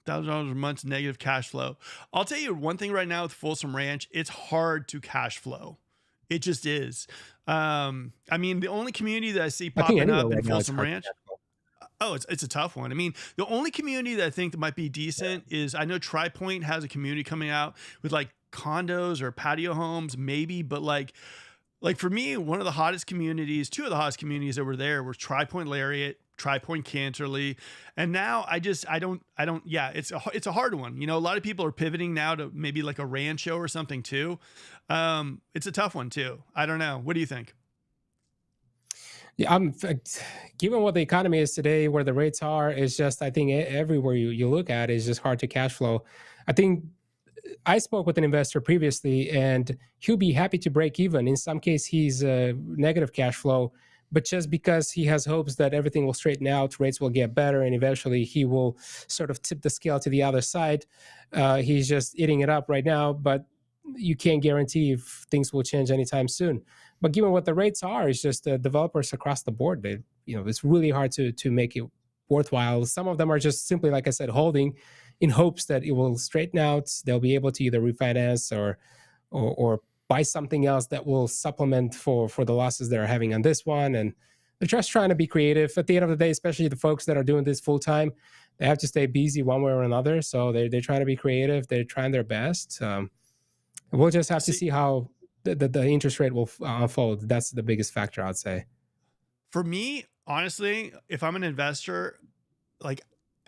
a month negative cash flow. I'll tell you one thing right now with Folsom Ranch, it's hard to cash flow. It just is. I mean, the only community that I see popping up in Folsom Ranch. Oh, it's a tough one. I mean, the only community that I think that might be decent is, I know Tri-Point has a community coming out with like condos or patio homes, maybe, but like for me, one of the hottest communities, two of the hottest communities that were there were Tri-Point Lariat, Tri-Point Canterley, and now I don't. Yeah, it's a hard one. A lot of people are pivoting now to maybe like a Rancho or something too. It's a tough one too. I don't know. What do you think? Yeah, given what the economy is today, where the rates are, is just, I think everywhere you look at is just hard to cash flow. I think I spoke with an investor previously, and he'll be happy to break even. In some case, he's negative cash flow, but just because he has hopes that everything will straighten out, rates will get better, and eventually he will sort of tip the scale to the other side. He's just eating it up right now, but you can't guarantee if things will change anytime soon. But given what the rates are, it's just developers across the board. It's really hard to make it worthwhile. Some of them are just simply, like I said, holding in hopes that it will straighten out. They'll be able to either refinance or buy something else that will supplement for the losses they're having on this one. And they're just trying to be creative. At the end of the day, especially the folks that are doing this full time, they have to stay busy one way or another. So they're trying to be creative. They're trying their best. We'll just have to see how the interest rate will unfold. That's the biggest factor, I'd say. For me, honestly, if I'm an investor, like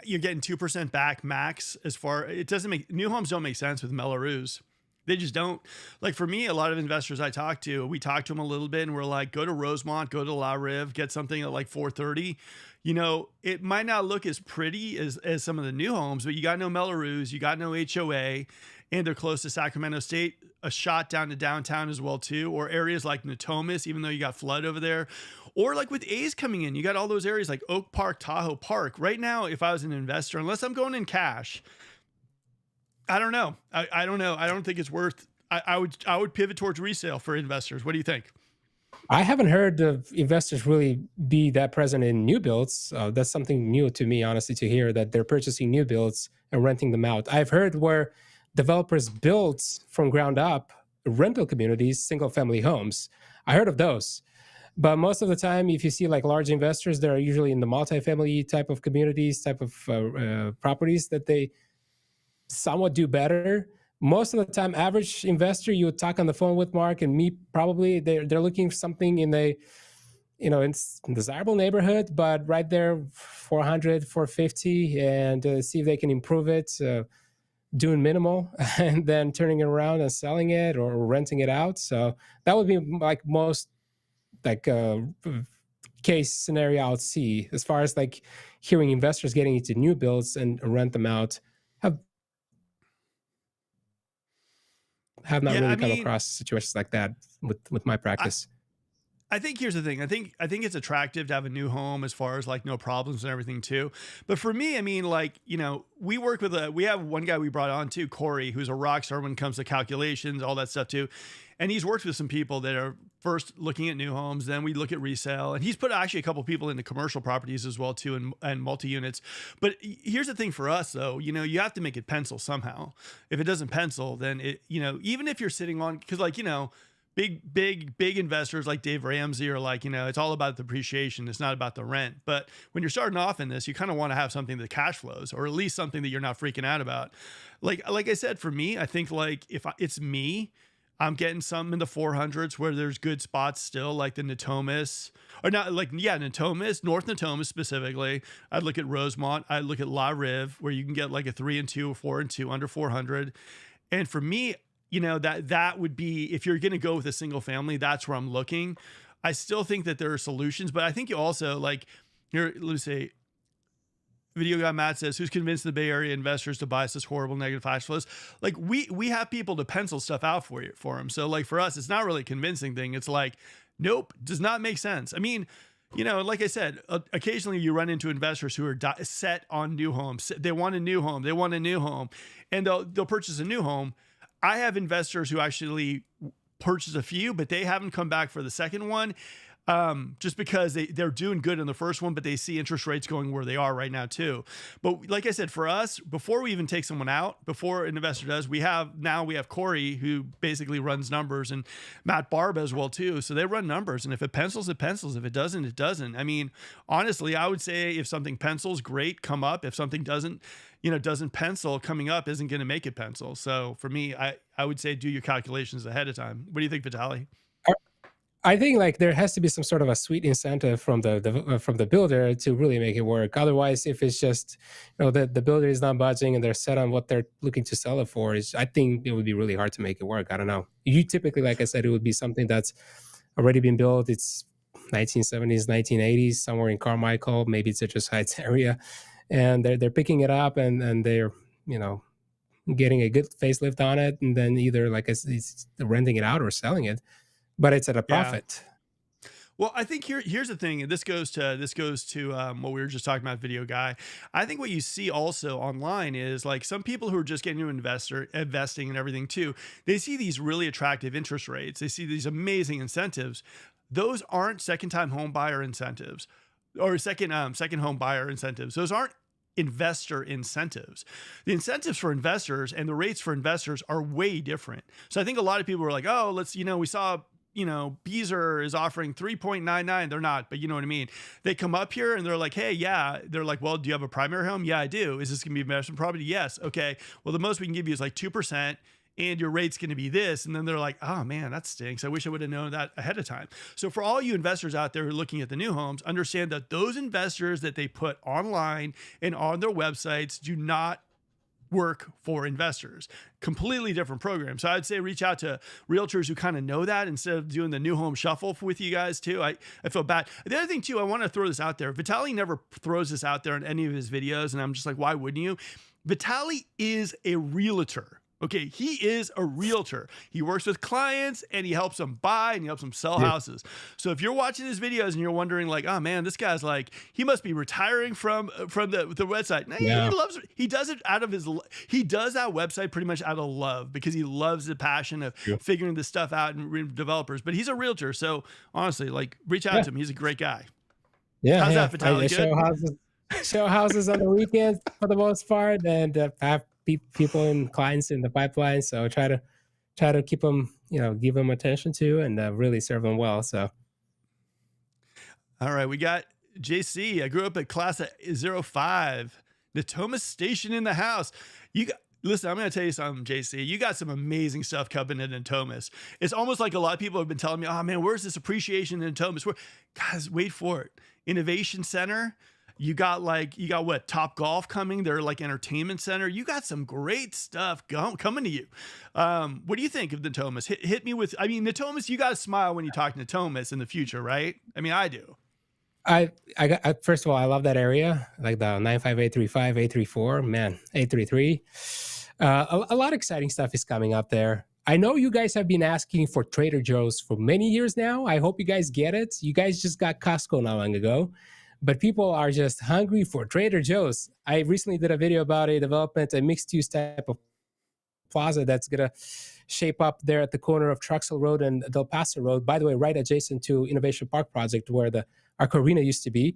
you're getting 2% back max. As far, it doesn't make, new homes don't make sense with Melrose. They just don't. Like for me, a lot of investors I talk to, we talk to them a little bit and we're like, go to Rosemont, go to La Rive, get something at like 430. You know, it might not look as pretty as some of the new homes, but you got no Melrose, you got no HOA, and they're close to Sacramento State, a shot down to downtown as well too, or areas like Natomas, even though you got flood over there. Or like with A's coming in, you got all those areas like Oak Park, Tahoe Park. Right now, if I was an investor, unless I'm going in cash, I don't know. I don't know. I don't think it's worth. I would pivot towards resale for investors. What do you think? I haven't heard of investors really be that present in new builds. That's something new to me, honestly, to hear that they're purchasing new builds and renting them out. I've heard where developers built from ground up rental communities, single family homes. I heard of those. But most of the time, if you see like large investors, they're usually in the multifamily type of communities, type of properties that they somewhat do better. Most of the time, average investor, you would talk on the phone with Mark and me, probably they're looking for something in a, in desirable neighborhood, but right there, 400, 450, and see if they can improve it, doing minimal, and then turning it around and selling it or renting it out. So that would be like most like case scenario I would see as far as like hearing investors getting into new builds and rent them out. Have not Yeah, I really come mean, across situations like that with my I, practice. I think here's the thing. I think it's attractive to have a new home as far as like no problems and everything too. But for me, I mean, like, we work with we have one guy we brought on too, Corey, who's a rock star when it comes to calculations, all that stuff too. And he's worked with some people that are first looking at new homes, then we look at resale. And he's put actually a couple people into commercial properties as well too, and multi-units. But here's the thing for us though, you have to make it pencil somehow. If it doesn't pencil, then even if you're sitting on, because like, big investors like Dave Ramsey are like, it's all about the depreciation. It's not about the rent. But when you're starting off in this, you kind of want to have something that cash flows, or at least something that you're not freaking out about. Like I said, for me, I think like it's me, I'm getting some in the 400s where there's good spots still, like the Natomas, or not like, yeah, Natomas, North Natomas specifically. I'd look at Rosemont. I'd look at La Rive, where you can get like a 3 and 2 or 4 and 2 under 400. And for me, that would be, if you're going to go with a single family, that's where I'm looking. I still think that there are solutions, but I think you also like here, let me say, Video Guy Matt says, who's convinced the Bay Area investors to buy such horrible negative cash flows? Like we have people to pencil stuff out for them. So like for us, it's not really a convincing thing. It's like, nope, does not make sense. I mean, like I said, occasionally you run into investors who are set on new homes. They want a new home. They want a new home, and they'll purchase a new home. I have investors who actually purchase a few, but they haven't come back for the second one. Just because they're doing good in the first one, but they see interest rates going where they are right now too. But like I said, for us, before we even take someone out, before an investor does, we have Corey, who basically runs numbers, and Matt Barb as well too. So they run numbers, and if it pencils, it pencils. If it doesn't, it doesn't. I mean, honestly, I would say if something pencils, great, come up. If something doesn't pencil, coming up isn't going to make it pencil. So for me, I would say do your calculations ahead of time. What do you think, Vitaly? I think like there has to be some sort of a sweet incentive from the builder to really make it work. Otherwise, if it's just the builder is not budging and they're set on what they're looking to sell it for, I think it would be really hard to make it work. I don't know. You typically, like I said, it would be something that's already been built. It's 1970s, 1980s, somewhere in Carmichael, maybe it's Citrus Heights area, and they're picking it up and they're getting a good facelift on it, and then either like it's renting it out or selling it. But it's at a profit. Yeah. Well, I think here's the thing, and this goes to what we were just talking about, Video Guy. I think what you see also online is like some people who are just getting into investing and everything too. They see these really attractive interest rates. They see these amazing incentives. Those aren't second-time home buyer incentives, or second home buyer incentives. Those aren't investor incentives. The incentives for investors and the rates for investors are way different. So I think a lot of people were like, oh, we saw Beazer is offering 3.99. They're not, but you know what I mean? They come up here and they're like, hey, yeah. They're like, well, do you have a primary home? Yeah, I do. Is this going to be investment property? Yes. Okay. Well, the most we can give you is like 2%. and your rate's going to be this. And then they're like, oh man, that stinks. I wish I would have known that ahead of time. So for all you investors out there who are looking at the new homes, understand that those investors that they put online and on their websites do not work for investors. Completely different program. So I'd say reach out to realtors who kind of know that instead of doing the new home shuffle with you guys too. I feel bad. The other thing too, I want to throw this out there. Vitaly never throws this out there in any of his videos. And I'm just like, why wouldn't you? Vitaly is a realtor. Okay, he is a realtor. He works with clients and he helps them buy and he helps them sell houses. So if you're watching his videos and you're wondering like, oh man, this guy's like, he must be retiring from the website. No, he does it out of he does that website pretty much out of love because he loves the passion of figuring this stuff out and developers. But he's a realtor, so honestly, like reach out to him. He's a great guy. Yeah, how's that, Vitaly? Show houses on the weekends for the most part, and have people and clients in the pipeline. So try to keep them, give them attention to, and really serve them well. So, all right, we got JC. I grew up at class of 05. Natomas Station in the house. Listen, I'm going to tell you something, JC. You got some amazing stuff coming in Natomas. It's almost like a lot of people have been telling me, oh man, where's this appreciation in Natomas? Guys, wait for it. Innovation Center. You got what, Top Golf coming, their like entertainment center. You got some great stuff coming to you. What do you think of Natomas? Hit me with, Natomas, you got to smile when you talk Natomas in the future, right? I mean, I do. I first of all, I love that area, like the 95835, 834, man, 833. A lot of exciting stuff is coming up there. I know you guys have been asking for Trader Joe's for many years now. I hope you guys get it. You guys just got Costco not long ago. But people are just hungry for Trader Joe's. I recently did a video about a mixed-use type of plaza that's going to shape up there at the corner of Truxell Road and Del Paso Road. By the way, right adjacent to Innovation Park Project where the Arc Arena used to be.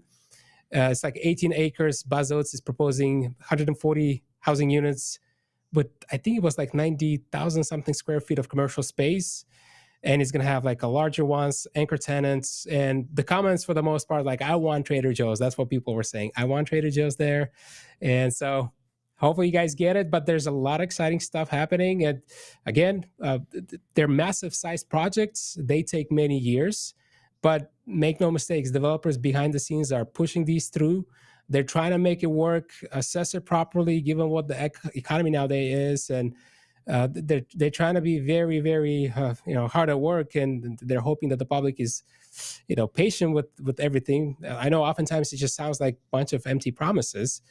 It's like 18 acres. Buzz Oates is proposing 140 housing units, but I think it was like 90,000 something square feet of commercial space. And it's going to have like a larger ones, anchor tenants. And the comments for the most part, like, I want Trader Joe's. That's what people were saying. I want Trader Joe's there. And so hopefully you guys get it. But there's a lot of exciting stuff happening. And again, they're massive sized projects. They take many years. But make no mistakes, developers behind the scenes are pushing these through. They're trying to make it work, assess it properly, given what the economy nowadays is. And they're trying to be very, very, hard at work, and they're hoping that the public is, patient with everything. I know oftentimes it just sounds like a bunch of empty promises,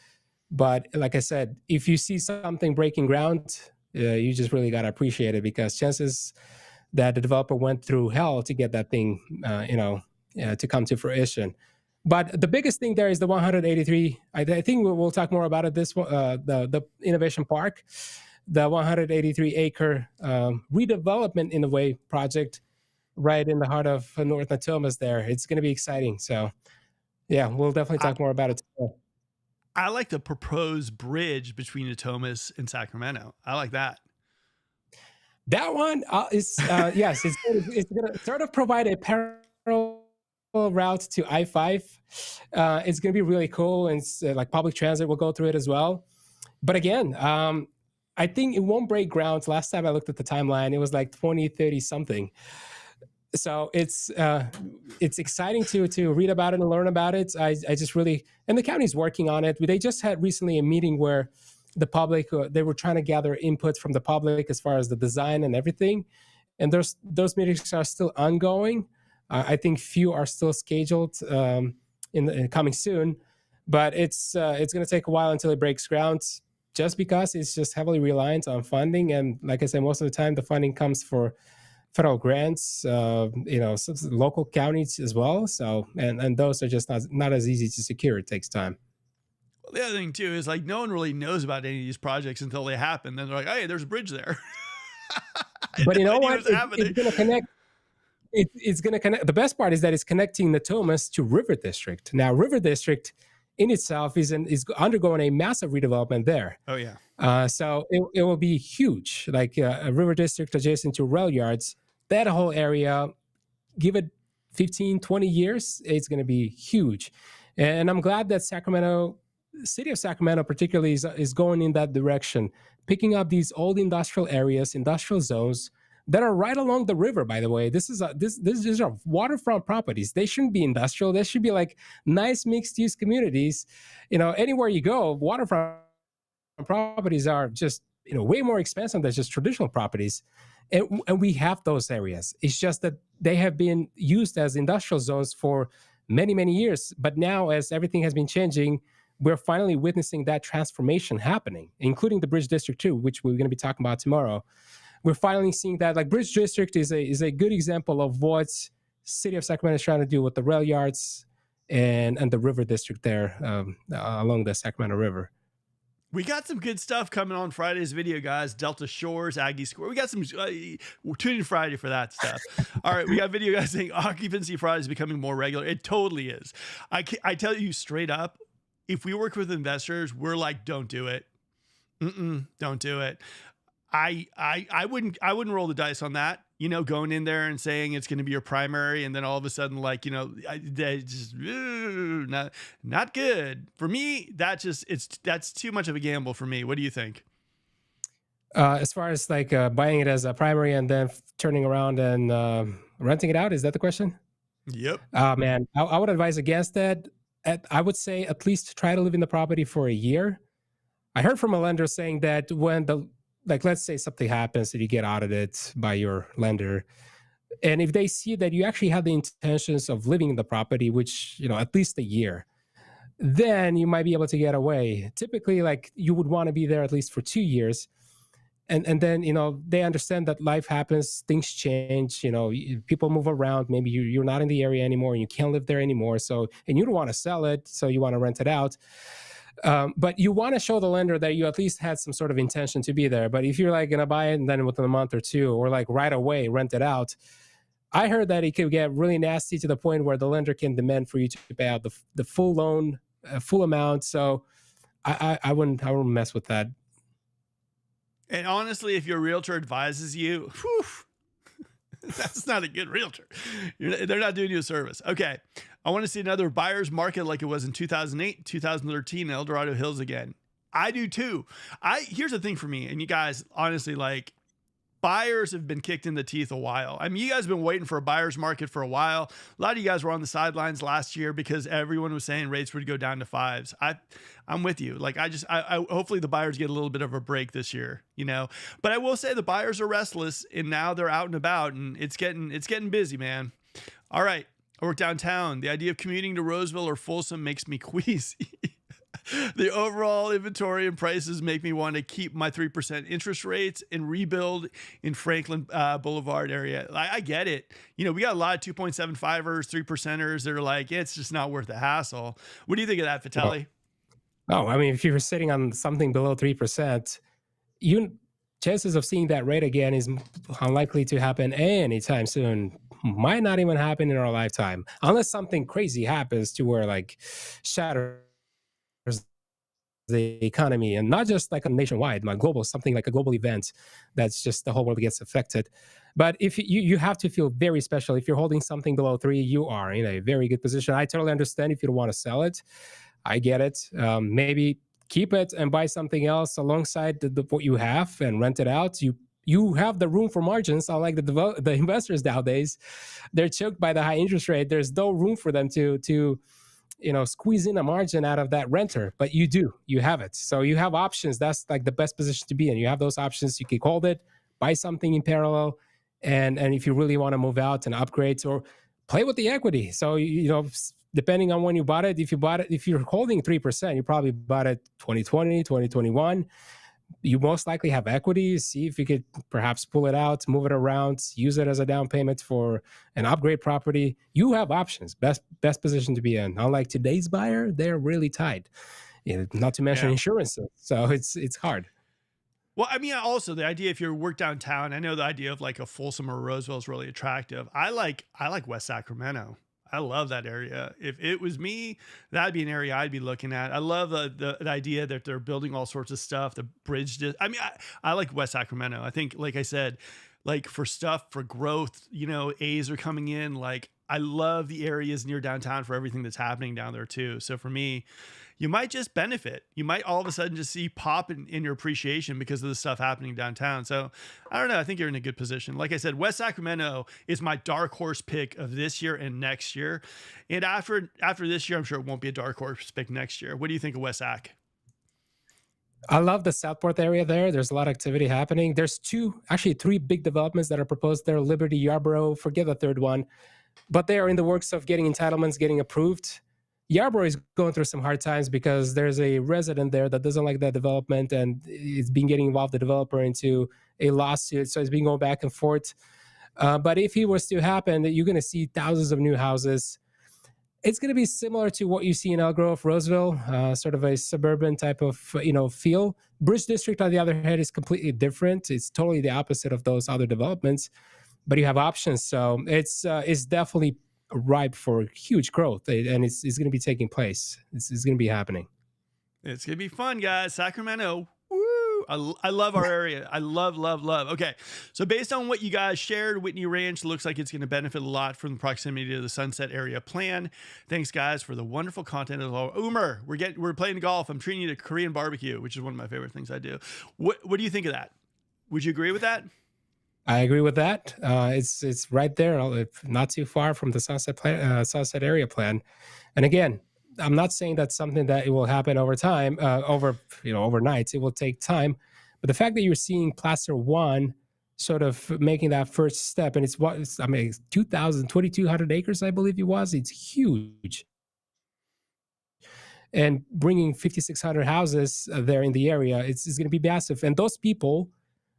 but like I said, if you see something breaking ground, you just really got to appreciate it, because chances that the developer went through hell to get that thing, to come to fruition. But the biggest thing there is the 183. I think we'll talk more about it. The Innovation Park. The 183-acre redevelopment, in a way, project right in the heart of North Natomas there. It's going to be exciting. So, yeah, we'll definitely talk more about it today. I like the proposed bridge between Natomas and Sacramento. I like that. That one is, yes, it's going to sort of provide a parallel route to I-5. It's going to be really cool, and it's, like public transit will go through it as well. But again, I think it won't break ground. Last time I looked at the timeline, it was like 2030 something. So it's exciting to read about it and learn about it. I just really, and the county's working on it. They just had recently a meeting where the public, they were trying to gather input from the public as far as the design and everything. And those meetings are still ongoing. I think few are still scheduled in coming soon, but it's going to take a while until it breaks ground, just because it's just heavily reliant on funding. And like I said, most of the time the funding comes for federal grants, local counties as well. So, and those are just not as easy to secure. It takes time. Well, the other thing too is like no one really knows about any of these projects until they happen. Then they're like, hey, there's a bridge there. But you know what? It's going to connect. It's going to connect. The best part is that it's connecting Natomas to River District. Now, River District in itself is undergoing a massive redevelopment there. Oh yeah. So it will be huge. Like a River District adjacent to rail yards, that whole area, give it 15, 20 years, it's going to be huge. And I'm glad that Sacramento city of Sacramento particularly is going in that direction, picking up these old industrial areas, industrial zones that are right along the river. By the way, these are waterfront properties. They shouldn't be industrial. They should be like nice mixed use communities. Anywhere you go, waterfront properties are just way more expensive than just traditional properties. And we have those areas. It's just that they have been used as industrial zones for many, many years. But now, as everything has been changing, we're finally witnessing that transformation happening, including the Bridge District too, which we're going to be talking about tomorrow. We're finally seeing that, like, Bridge District is a good example of what city of Sacramento is trying to do with the rail yards and the river district there, along the Sacramento River. We got some good stuff coming on Friday's video, guys. Delta Shores, Aggie Square. We got some. We're tuning Friday for that stuff. All right, we got video guys saying occupancy Friday is becoming more regular. It totally is. I tell you straight up, if we work with investors, we're like, don't do it. Don't do it. I wouldn't roll the dice on that. Going in there and saying it's going to be your primary, and then all of a sudden, like, just not good for me. That's too much of a gamble for me. What do you think? As far as like buying it as a primary and then turning around and renting it out, is that the question? Yep. Man, I would advise against that. I would say at least try to live in the property for a year. I heard from a lender saying that when let's say something happens and you get audited by your lender, and if they see that you actually have the intentions of living in the property, which, at least a year, then you might be able to get away. Typically, like, you would want to be there at least for 2 years. And then, they understand that life happens, things change, people move around. Maybe you're not in the area anymore and you can't live there anymore. So, and you don't want to sell it, so you want to rent it out. But you want to show the lender that you at least had some sort of intention to be there. But if you're like going to buy it and then within a month or two, or like right away rent it out, I heard that it could get really nasty to the point where the lender can demand for you to pay out the full loan, full amount. So I wouldn't mess with that. And honestly, if your realtor advises you, that's not a good realtor. They're not doing you a service. Okay. I want to see another buyer's market like it was in 2008, 2013, El Dorado Hills again. I do too. Here's the thing for me, and you guys, honestly, like, buyers have been kicked in the teeth a while. I mean, you guys have been waiting for a buyer's market for a while. A lot of you guys were on the sidelines last year because everyone was saying rates would go down to 5s. I'm with you. Like, I hopefully the buyers get a little bit of a break this year, but I will say the buyers are restless and now they're out and about and it's getting busy, man. All right. I work downtown. The idea of commuting to Roseville or Folsom makes me queasy. The overall inventory and prices make me want to keep my 3% interest rates and rebuild in Franklin Boulevard area. I get it. We got a lot of 2.75ers, 3%ers that are like, it's just not worth the hassle. What do you think of that, Vitaly? Oh, I mean, if you're sitting on something below 3%, chances of seeing that rate again is unlikely to happen anytime soon. Might not even happen in our lifetime, unless something crazy happens to where, like, shatters the economy, and not just like a nationwide, but global, something like a global event that's just the whole world gets affected. But if you have to feel very special. If you're holding something below 3, you are in a very good position. I totally understand if you don't want to sell it. I get it. Maybe keep it and buy something else alongside what you have and rent it out. You have the room for margins. Unlike the investors nowadays, they're choked by the high interest rate. There's no room for them to squeeze in a margin out of that renter, but you have it. So you have options. That's like the best position to be in. You have those options. You can hold it, buy something in parallel. And if you really want to move out and upgrade or play with the equity. So, depending on when you bought it, if you're holding 3%, you probably bought it 2020, 2021. You most likely have equity. See if you could perhaps pull it out, move it around, use it as a down payment for an upgrade property. You have options. Best position to be in. Unlike today's buyer, they're really tied. Not to mention insurance. So it's hard. Well, I mean, also the idea, if you work downtown, I know the idea of like a Folsom or Roseville is really attractive. I like West Sacramento. I love that area. If it was me, that'd be an area I'd be looking at. I love the idea that they're building all sorts of stuff. The bridge. I like West Sacramento. I think, like I said, like for stuff for growth, A's are coming in. Like, I love the areas near downtown for everything that's happening down there too. So for me, you might just benefit. You might all of a sudden just see pop in your appreciation because of the stuff happening downtown. So I don't know. I think you're in a good position. Like I said, West Sacramento is my dark horse pick of this year and next year. And after this year, I'm sure it won't be a dark horse pick next year. What do you think of West Sac? I love the Southport area there. There's a lot of activity happening. There's actually three big developments that are proposed there: Liberty, Yarborough, forget the third one, but they are in the works of getting entitlements, getting approved. Yarborough is going through some hard times because there's a resident there that doesn't like that development, and it's been getting involved, the developer, into a lawsuit. So it's been going back and forth. But if it was to happen, you're going to see thousands of new houses. It's going to be similar to what you see in Elk Grove, Roseville, sort of a suburban type of feel. Bridge District, on the other hand, is completely different. It's totally the opposite of those other developments, but you have options. So it's definitely ripe for huge growth, and it's going to be taking place. It's going to be happening. It's going to be fun, guys. Sacramento. Woo! I love our area. I love, love, love. Okay. So based on what you guys shared, Whitney Ranch looks like it's going to benefit a lot from the proximity to the Sunset Area plan. Thanks, guys, for the wonderful content as well. Umer, we're playing golf. I'm treating you to Korean barbecue, which is one of my favorite things I do. What do you think of that? Would you agree with that? I agree with that. It's right there, not too far from the Sunset Area plan. And again, I'm not saying that's something that it will happen over time, overnight. It will take time. But the fact that you're seeing Placer One sort of making that first step, and it's 2,200 acres, I believe it was. It's huge. And bringing 5,600 houses there in the area, it's going to be massive. And those people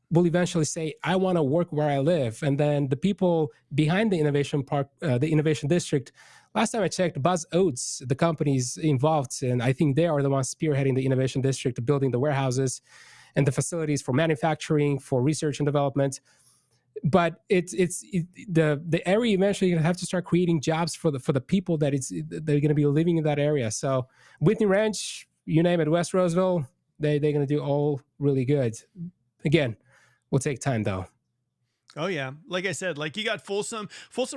will eventually say, I want to work where I live. And then the people behind the innovation park, the innovation district, last time I checked, Buzz Oates, the company's involved, and I think they are the ones spearheading the innovation district, building the warehouses and the facilities for manufacturing, for research and development. But the area eventually going to have to start creating jobs for the people they're going to be living in that area. So Whitney Ranch, you name it, West Roseville, they're going to do all really good. Again, will take time though. Oh yeah. Like I said, like you got Folsom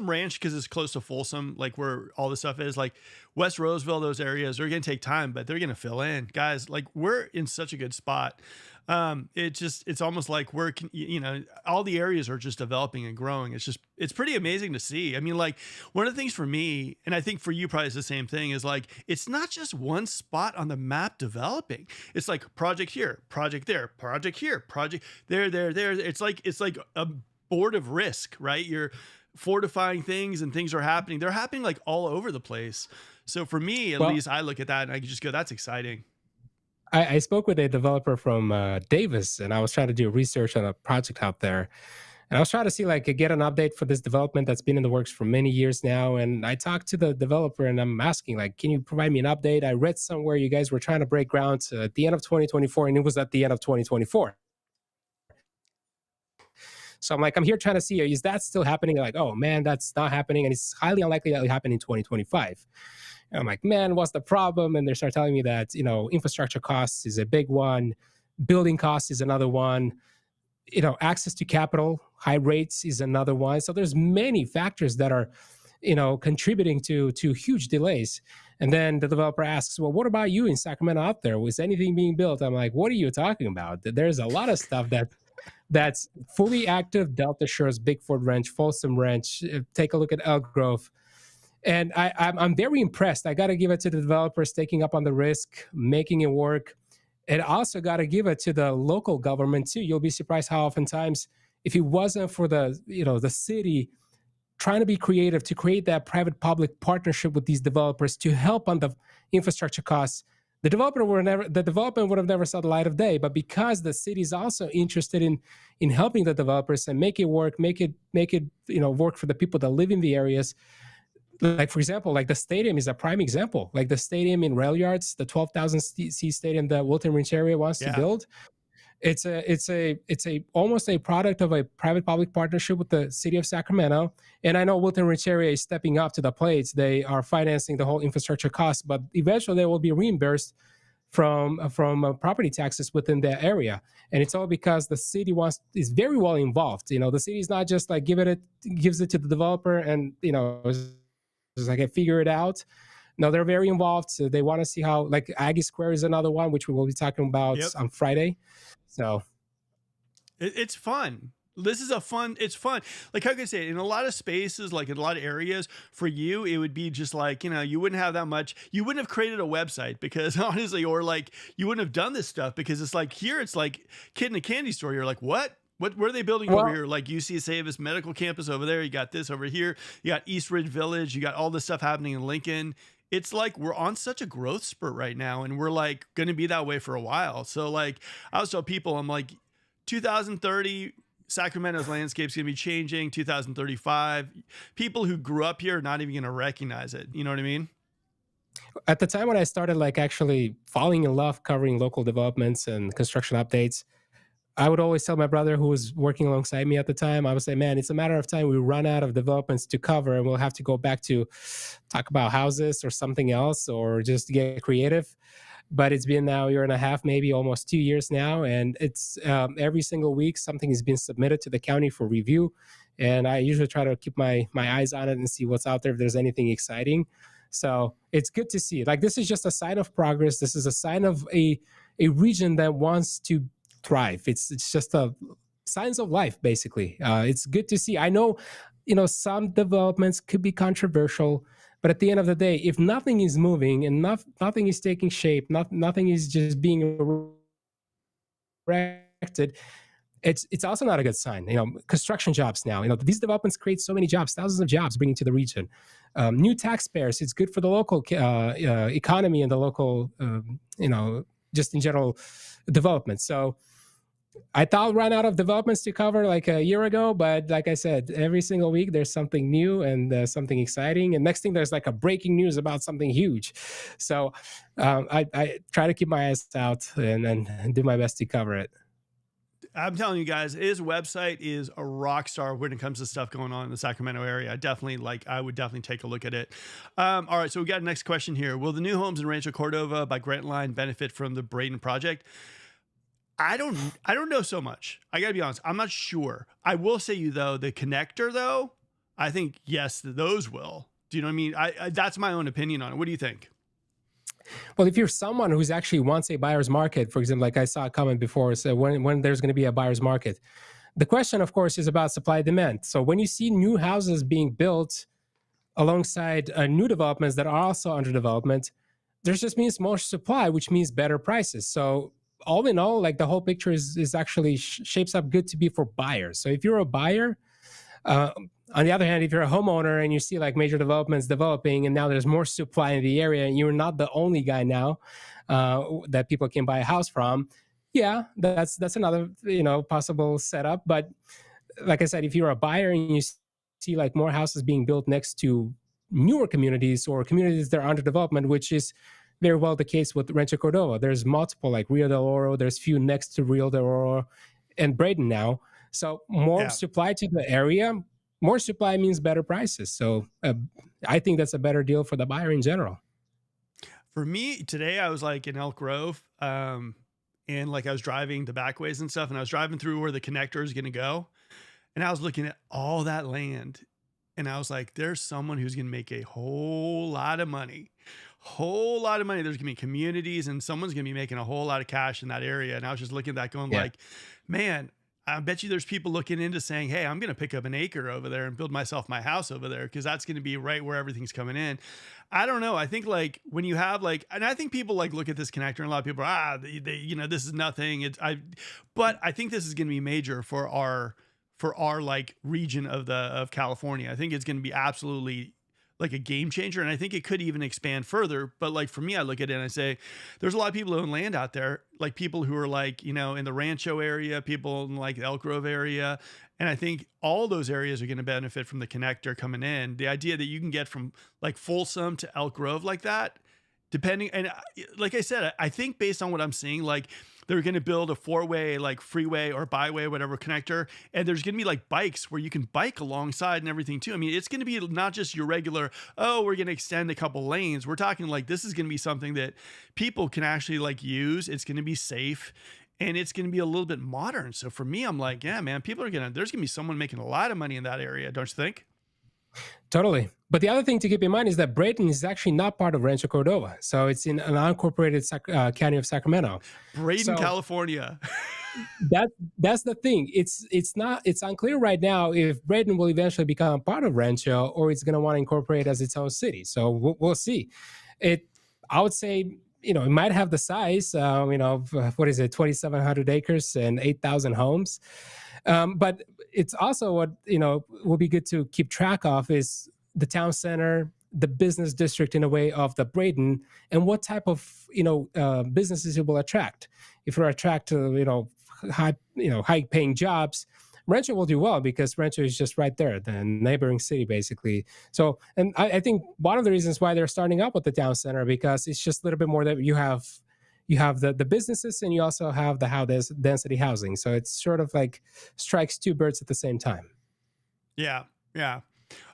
Ranch because it's close to Folsom, like where all this stuff is. Like West Roseville, those areas are going to take time, but they're going to fill in. Guys, like we're in such a good spot. It's almost like all the areas are just developing and growing. It's pretty amazing to see. I mean, like one of the things for me, and I think for you probably is the same thing, is like, it's not just one spot on the map developing. It's like project here, project there, project here, project there. It's like a board of risk, right? You're fortifying things and things are happening. They're happening like all over the place. So for me, at least I look at that and I just go, that's exciting. I spoke with a developer from Davis, and I was trying to do research on a project out there. And I was trying to see, get an update for this development that's been in the works for many years now. And I talked to the developer, and I'm asking, can you provide me an update? I read somewhere you guys were trying to break ground at the end of 2024, and it was at the end of 2024. So I'm here trying to see, is that still happening? They're like, oh man, that's not happening. And it's highly unlikely that it'll happen in 2025. And I'm like, man, what's the problem? And they start telling me that, infrastructure costs is a big one. Building costs is another one. Access to capital, high rates is another one. So there's many factors that are, contributing to huge delays. And then the developer asks, well, what about you in Sacramento out there? Was anything being built? I'm like, what are you talking about? There's a lot of stuff that's fully active. Delta Shores, Bigford Ranch, Folsom Ranch. Take a look at Elk Grove. And I'm very impressed. I got to give it to the developers taking up on the risk, making it work. And also got to give it to the local government too. You'll be surprised how oftentimes, if it wasn't for the city trying to be creative to create that private-public partnership with these developers to help on the infrastructure costs, the development would have never saw the light of day. But because the city is also interested in helping the developers and make it work, make it work for the people that live in the areas. Like, for example, the stadium is a prime example. Like the stadium in Rail Yards, the 12,000 seat stadium that Wilton Rancheria wants to build. It's almost a product of a private-public partnership with the city of Sacramento. And I know Wilton Rancheria is stepping up to the plate. They are financing the whole infrastructure cost, but eventually they will be reimbursed from property taxes within their area. And it's all because the city is very well involved. The city is not just gives it to the developer and like, I figure it out. No, they're very involved. So they want to see how, like, Aggie Square is another one, which we will be talking about Yep. on Friday. So It's fun. This is a fun, it's fun. Like, how can I say it? In a lot of spaces, like in a lot of areas, for you, it would be just like, you wouldn't have that much. You wouldn't have created a website because honestly, or like you wouldn't have done this stuff because it's like here, it's like kid in a candy store. You're like, what? What are they building over well, here? Like UC Davis Medical Campus over there. You got this over here. You got East Ridge Village. You got all this stuff happening in Lincoln. It's like we're on such a growth spurt right now, and we're like going to be that way for a while. So like I always tell people, I'm like, 2030, Sacramento's landscape's gonna be changing. 2035, people who grew up here are not even gonna recognize it. You know what I mean? at the time when I started, like, actually falling in love covering local developments and construction updates, I would always tell my brother, who was working alongside me at the time, I would say, man, it's a matter of time we run out of developments to cover and we'll have to go back to talk about houses or something else or just get creative. But it's been now a year and a half, maybe almost 2 years now. And it's every single week something is being submitted to the county for review. And I usually try to keep my eyes on it and see what's out there if there's anything exciting. So it's good to see. Like, this is just a sign of progress. This is a sign of a region that wants to thrive. It's just a signs of life, basically. It's good to see. I know, some developments could be controversial, but at the end of the day, if nothing is moving and nothing is taking shape, nothing is just being erected, it's also not a good sign. Construction jobs now. These developments create so many jobs, thousands of jobs bringing to the region. New taxpayers. It's good for the local economy and the local, just in general development. So I thought run out of developments to cover like a year ago, but like I said, every single week there's something new and something exciting. And next thing there's like a breaking news about something huge. So I try to keep my eyes out and do my best to cover it. I'm telling you guys, his website is a rock star when it comes to stuff going on in the Sacramento area. I would definitely take a look at it. All right, so we got a next question here. Will the new homes in Rancho Cordova by Grant Line benefit from the Braden project? I don't know so much. I gotta be honest. I'm not sure. I will say you though, the connector though, I think yes, those will. Do you know what I mean? That's my own opinion on it. What do you think? Well, if you're someone who's actually wants a buyer's market, for example, like I saw a comment before, so when there's going to be a buyer's market, the question, of course, is about supply and demand. So when you see new houses being built alongside new developments that are also under development, there's just means more supply, which means better prices. So all in all, like the whole picture is actually shapes up good to be for buyers. So if you're a buyer, uh, on the other hand, if you're a homeowner and you see like major developments developing and now there's more supply in the area and you're not the only guy now that people can buy a house from, yeah, that's another possible setup. But like I said, if you're a buyer and you see like more houses being built next to newer communities or communities that are under development, which is very well the case with Rancho Cordova. There's multiple like Rio del Oro. There's few next to Rio del Oro and Braden now. So more Yeah. supply to the area. More supply means better prices. So I think that's a better deal for the buyer in general. For me today, I was like in Elk Grove, and like I was driving the backways and stuff, and I was driving through where the connector is going to go, and I was looking at all that land, and I was like, "There's someone who's going to make a whole lot of money, whole lot of money. There's going to be communities, and someone's going to be making a whole lot of cash in that area." And I was just looking at that, going Yeah. like, "Man." I bet you there's people looking into saying, hey, I'm going to pick up an acre over there and build myself my house over there because that's going to be right where everything's coming in. I don't know. I think like when you have like, and I think people like look at this connector and a lot of people are, this is nothing. But I think this is going to be major for our like region of California. I think it's going to be absolutely like a game changer. And I think it could even expand further. But like for me, I look at it and I say, there's a lot of people who own land out there, like people who are like, in the Rancho area, people in like the Elk Grove area. And I think all those areas are going to benefit from the connector coming in. The idea that you can get from like Folsom to Elk Grove like that, depending. And like I said, I think based on what I'm seeing, like they're going to build a 4-way like freeway or byway, whatever connector. And there's going to be like bikes where you can bike alongside and everything too. I mean, it's going to be not just your regular, oh, we're going to extend a couple lanes. We're talking like this is going to be something that people can actually like use. It's going to be safe and it's going to be a little bit modern. So for me, I'm like, yeah, man, there's going to be someone making a lot of money in that area. Don't you think? Totally. But the other thing to keep in mind is that Brayton is actually not part of Rancho Cordova. So it's in an unincorporated county of Sacramento. Braden, So California. that that's the thing. It's unclear right now if Brayton will eventually become part of Rancho or it's going to want to incorporate as its own city. So we'll see. It I would say it might have the size. What is it? 2,700 acres and 8,000 homes. But it's also what will be good to keep track of is the town center, the business district in a way of the Braden, and what type of businesses it will attract. If it attract high paying jobs, Rancho will do well because Rancho is just right there, the neighboring city, basically. So, and I think one of the reasons why they're starting up with the town center because it's just a little bit more that you have the businesses and you also have the how there's density housing. So it's sort of like strikes two birds at the same time. Yeah. Yeah.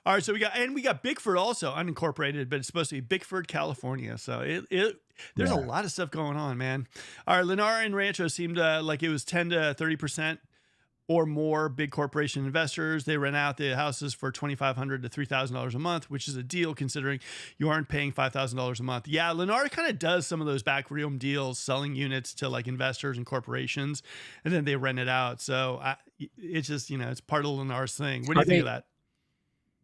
All right. So we got Bickford also unincorporated, but it's supposed to be Bickford, California. So there's a Yeah. lot of stuff going on, man. All right. Lennar and Rancho seemed like it was 10 to 30% or more big corporation investors. They rent out the houses for $2,500 to $3,000 a month, which is a deal considering you aren't paying $5,000 a month. Yeah, Lennar kind of does some of those backroom deals, selling units to like investors and corporations, and then they rent it out. So it's just, it's part of Lennar's thing. What do Are you think they of that?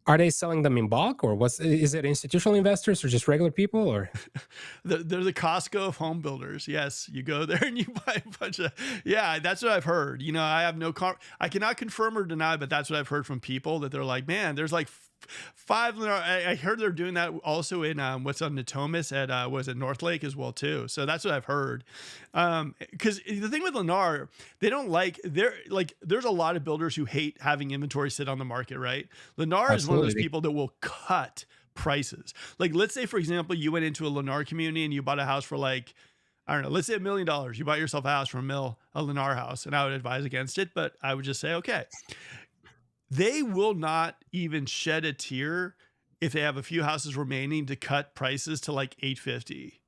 are they selling them in bulk or is it institutional investors or just regular people or They're the Costco of home builders. Yes, you go there and you buy a bunch of. Yeah, that's what I've heard. I have I cannot confirm or deny, but that's what I've heard from people that they're like, man, there's like five. I heard they're doing that also in what's on Natomas at was it North Lake as well too. So that's what I've heard. Because the thing with Lennar, they don't there's a lot of builders who hate having inventory sit on the market, right? Lennar is one of those absolutely? people that will cut prices. Like, let's say, for example, you went into a Lennar community and you bought a house for like, I don't know, let's say $1 million. You bought yourself a house for a Lennar house, and I would advise against it, but I would just say, okay, they will not even shed a tear if they have a few houses remaining to cut prices to like 850.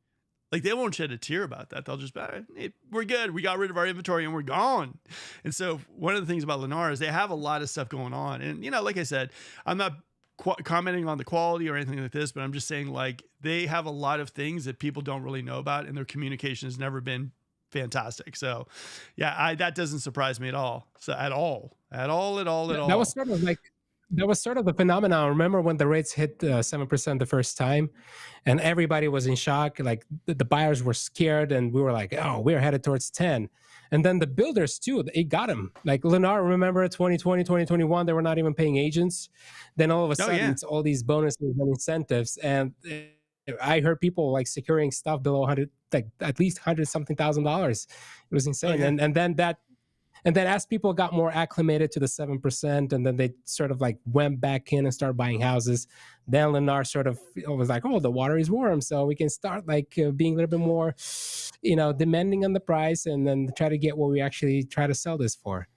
Like they won't shed a tear about that. They'll just be, "Hey, we're good. We got rid of our inventory and we're gone." And so one of the things about Lennar is they have a lot of stuff going on. And like I said, I'm not commenting on the quality or anything like this, but I'm just saying like they have a lot of things that people don't really know about, and their communication has never been fantastic. So yeah, that doesn't surprise me at all. So at all, at all, at all, at That was all. sort of like that was sort of the phenomenon. Remember when the rates hit 7% the first time, and everybody was in shock. Like the buyers were scared, and we were like, "Oh, we're headed towards 10." And then the builders too, it got them. Like Lennar, remember 2020, 2021, they were not even paying agents. Then all of a Oh sudden, yeah. it's all these bonuses and incentives, and I heard people like securing stuff below 100, like at least 100 something $1,000. It was Oh insane. yeah. And then as people got more acclimated to the 7%, and then they sort of like went back in and started buying houses, then Lennar sort of was like, oh, the water is warm. So we can start like being a little bit more, demanding on the price and then try to get what we actually try to sell this for.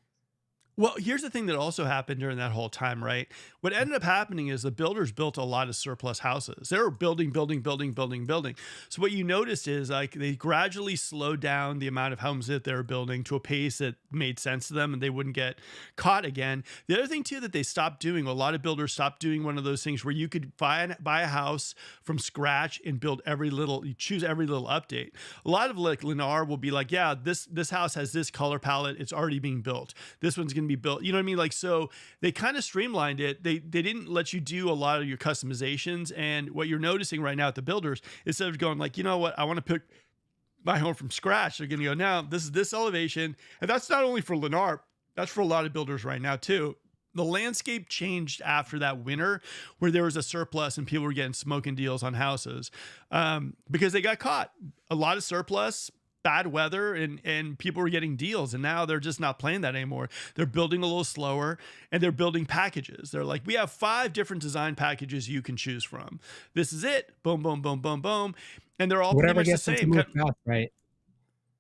Well, here's the thing that also happened during that whole time, right? What ended up happening is the builders built a lot of surplus houses. They were building, building, building, building, building. So what you noticed is like they gradually slowed down the amount of homes that they were building to a pace that made sense to them and they wouldn't get caught again. The other thing too that they stopped doing, a lot of builders stopped doing one of those things where you could buy a house from scratch and you choose every little update. A lot of like Lennar will be like, yeah, this house has this color palette. It's already being built. This one's going to be built. You know what I mean? Like, so they kind of streamlined it. They didn't let you do a lot of your customizations. And what you're noticing right now at the builders, instead of going like, you know what, I want to pick my home from scratch, they're going to go, now this is this elevation. And that's not only for Lennar, that's for a lot of builders right now too. The landscape changed after that winter where there was a surplus and people were getting smoking deals on houses because they got caught. A lot of surplus, bad weather, and people were getting deals, and now they're just not playing that anymore. They're building a little slower, and they're building packages. They're like, we have 5 different design packages you can choose from. This is it. Boom, boom, boom, boom, boom. And they're all pretty Whatever much the gets them to same. move fast, right?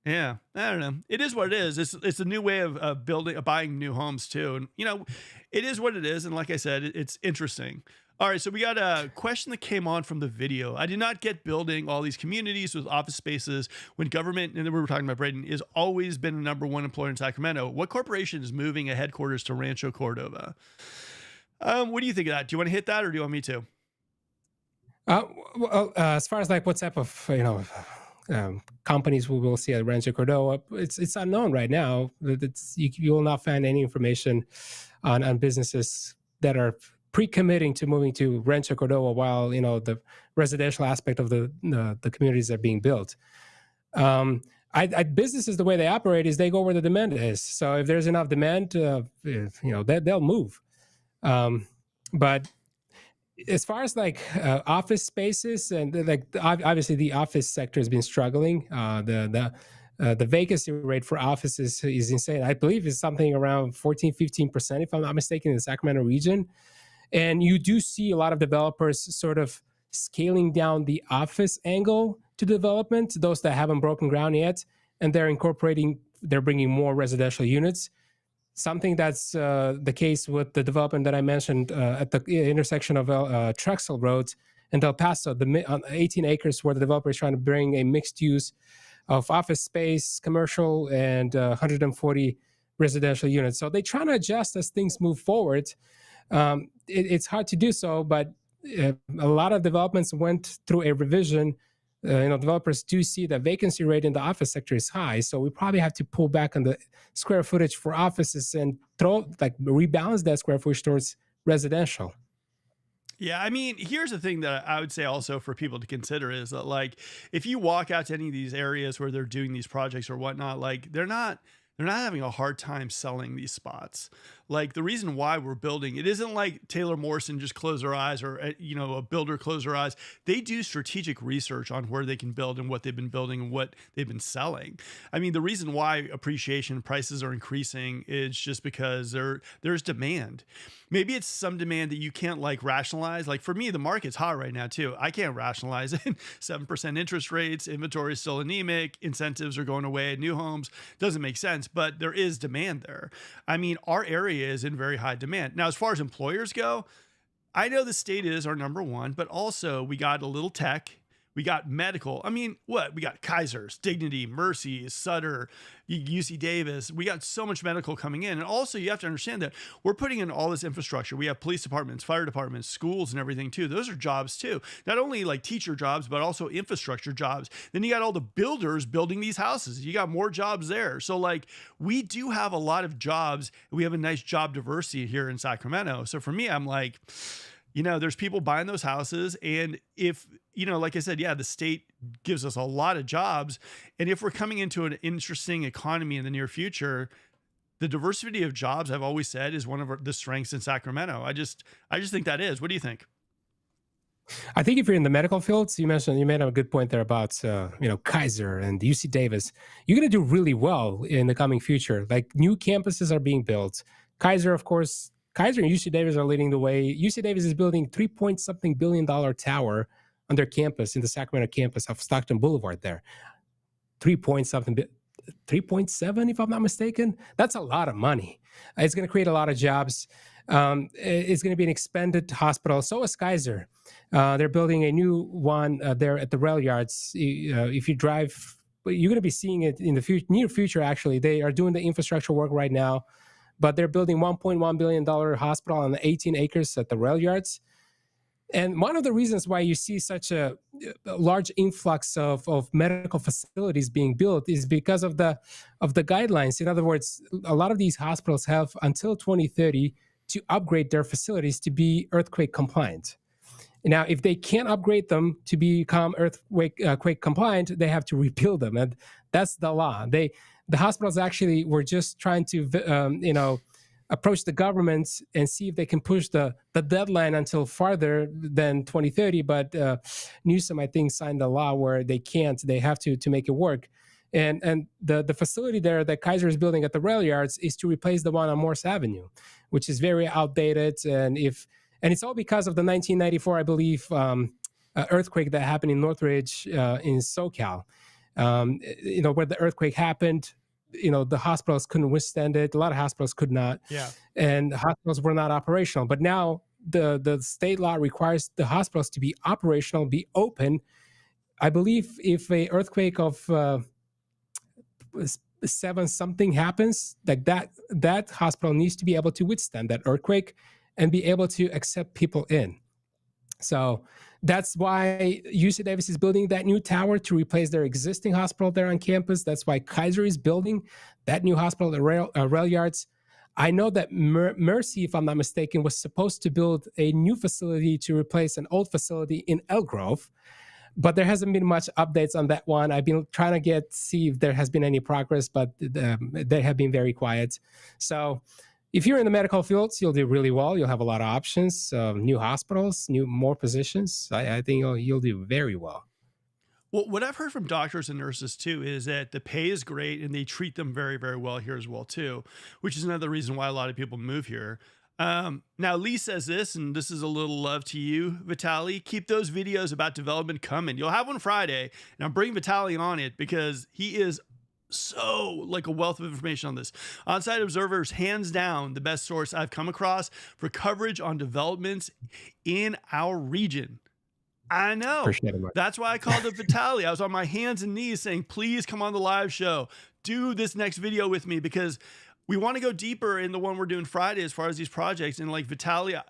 Yeah, I don't know. It is what it is. It's a new way of buying new homes too, and it is what it is. And like I said, it's interesting. All right, so we got a question that came on from the video. I did not get building all these communities with office spaces when government, and then we were talking about Braden, is always been the #1 employer in Sacramento. What corporation is moving a headquarters to Rancho Cordova? What do you think of that? Do you want to hit that, or do you want me to? As far as like what type of companies we will see at Rancho Cordova, it's unknown right now. You will not find any information on businesses that are pre-committing to moving to Rancho Cordova while the residential aspect of the communities are being built. Businesses, the way they operate is they go where the demand is. So if there's enough demand, they'll move. But as far as like office spaces and like obviously the office sector has been struggling. The vacancy rate for offices is insane. I believe it's something around 14-15%, if I'm not mistaken, in the Sacramento region. And you do see a lot of developers sort of scaling down the office angle to development, those that haven't broken ground yet, and they're bringing more residential units. Something that's the case with the development that I mentioned at the intersection of Trexel Road and El Paso, the 18 acres where the developer is trying to bring a mixed use of office space, commercial, and 140 residential units. So they're trying to adjust as things move forward. It's hard to do so, but a lot of developments went through a revision. Developers do see the vacancy rate in the office sector is high, so we probably have to pull back on the square footage for offices and rebalance that square footage towards residential. Yeah, I mean, here's the thing that I would say also for people to consider is that, like, if you walk out to any of these areas where they're doing these projects or whatnot, like they're not having a hard time selling these spots. Like, the reason why we're building, it isn't like Taylor Morrison just close their eyes, or a builder close their eyes. They do strategic research on where they can build and what they've been building and what they've been selling. I mean, the reason why appreciation prices are increasing is just because there's demand. Maybe it's some demand that you can't like rationalize. Like, for me, the market's hot right now too. I can't rationalize it. 7% interest rates, inventory is still anemic, incentives are going away at new homes. Doesn't make sense, but there is demand there. I mean, our area is in very high demand. Now, as far as employers go, I know the state is our number one, but also we got a little tech. We got medical. I mean, what? We got Kaiser's, Dignity, Mercy, Sutter, UC Davis. We got so much medical coming in. And also, you have to understand that we're putting in all this infrastructure. We have police departments, fire departments, schools, and everything too. Those are jobs too. Not only like teacher jobs, but also infrastructure jobs. Then you got all the builders building these houses. You got more jobs there. So, like, we do have a lot of jobs. We have a nice job diversity here in Sacramento. So for me, I'm like, there's people buying those houses. And if, like I said, yeah, the state gives us a lot of jobs. And if we're coming into an interesting economy in the near future, the diversity of jobs, I've always said, is one of the strengths in Sacramento. I just think that is. What do you think? I think if you're in the medical fields, you made a good point there about Kaiser and UC Davis. You're going to do really well in the coming future. Like, new campuses are being built. Kaiser, of course, Kaiser and UC Davis are leading the way. UC Davis is building $3 billion tower on their campus, in the Sacramento campus of Stockton Boulevard there. 3.7, if I'm not mistaken. That's a lot of money. It's going to create a lot of jobs. It's going to be an expanded hospital. So is Kaiser. They're building a new one there at the rail yards. If you drive, you're going to be seeing it in the near future, actually. They are doing the infrastructure work right now, but they're building $1.1 billion hospital on 18 acres at the rail yards. And one of the reasons why you see such a large influx of medical facilities being built is because of the guidelines. In other words, a lot of these hospitals have until 2030 to upgrade their facilities to be earthquake compliant. Now, if they can't upgrade them to become earthquake compliant, they have to rebuild them, and that's the law. The hospitals actually were just trying to approach the government and see if they can push the deadline until farther than 2030. But Newsom, I think, signed a law where they can't. They have to make it work. And the facility there that Kaiser is building at the rail yards is to replace the one on Morse Avenue, which is very outdated. And it's all because of the 1994, I believe, earthquake that happened in Northridge in SoCal. Where the earthquake happened, the hospitals couldn't withstand it. A lot of hospitals could not. Yeah. And hospitals were not operational. But now the state law requires the hospitals to be operational, be open. I believe if a earthquake of 7 something happens, like that hospital needs to be able to withstand that earthquake and be able to accept people in. So that's why UC Davis is building that new tower to replace their existing hospital there on campus. That's why Kaiser is building that new hospital at rail yards. I know that Mercy, if I'm not mistaken, was supposed to build a new facility to replace an old facility in Elk Grove, but there hasn't been much updates on that one. I've been trying to see if there has been any progress, but they have been very quiet. So if you're in the medical fields, you'll do really well. You'll have a lot of options, new hospitals, more positions. I think you'll do very well. Well, what I've heard from doctors and nurses too is that the pay is great and they treat them very, very well here as well too, which is another reason why a lot of people move here. Now Lee says this, and this is a little love to you, Vitaly. Keep those videos about development coming. You'll have one Friday, and I'm bringing Vitaly on it because he is so like a wealth of information on this. Onsite Observers, hands down, the best source I've come across for coverage on developments in our region. I know. Appreciate it, Mark. That's why I called up Vitaly. I was on my hands and knees saying, please come on the live show. Do this next video with me because we want to go deeper in the one we're doing Friday as far as these projects. And like Vitaly,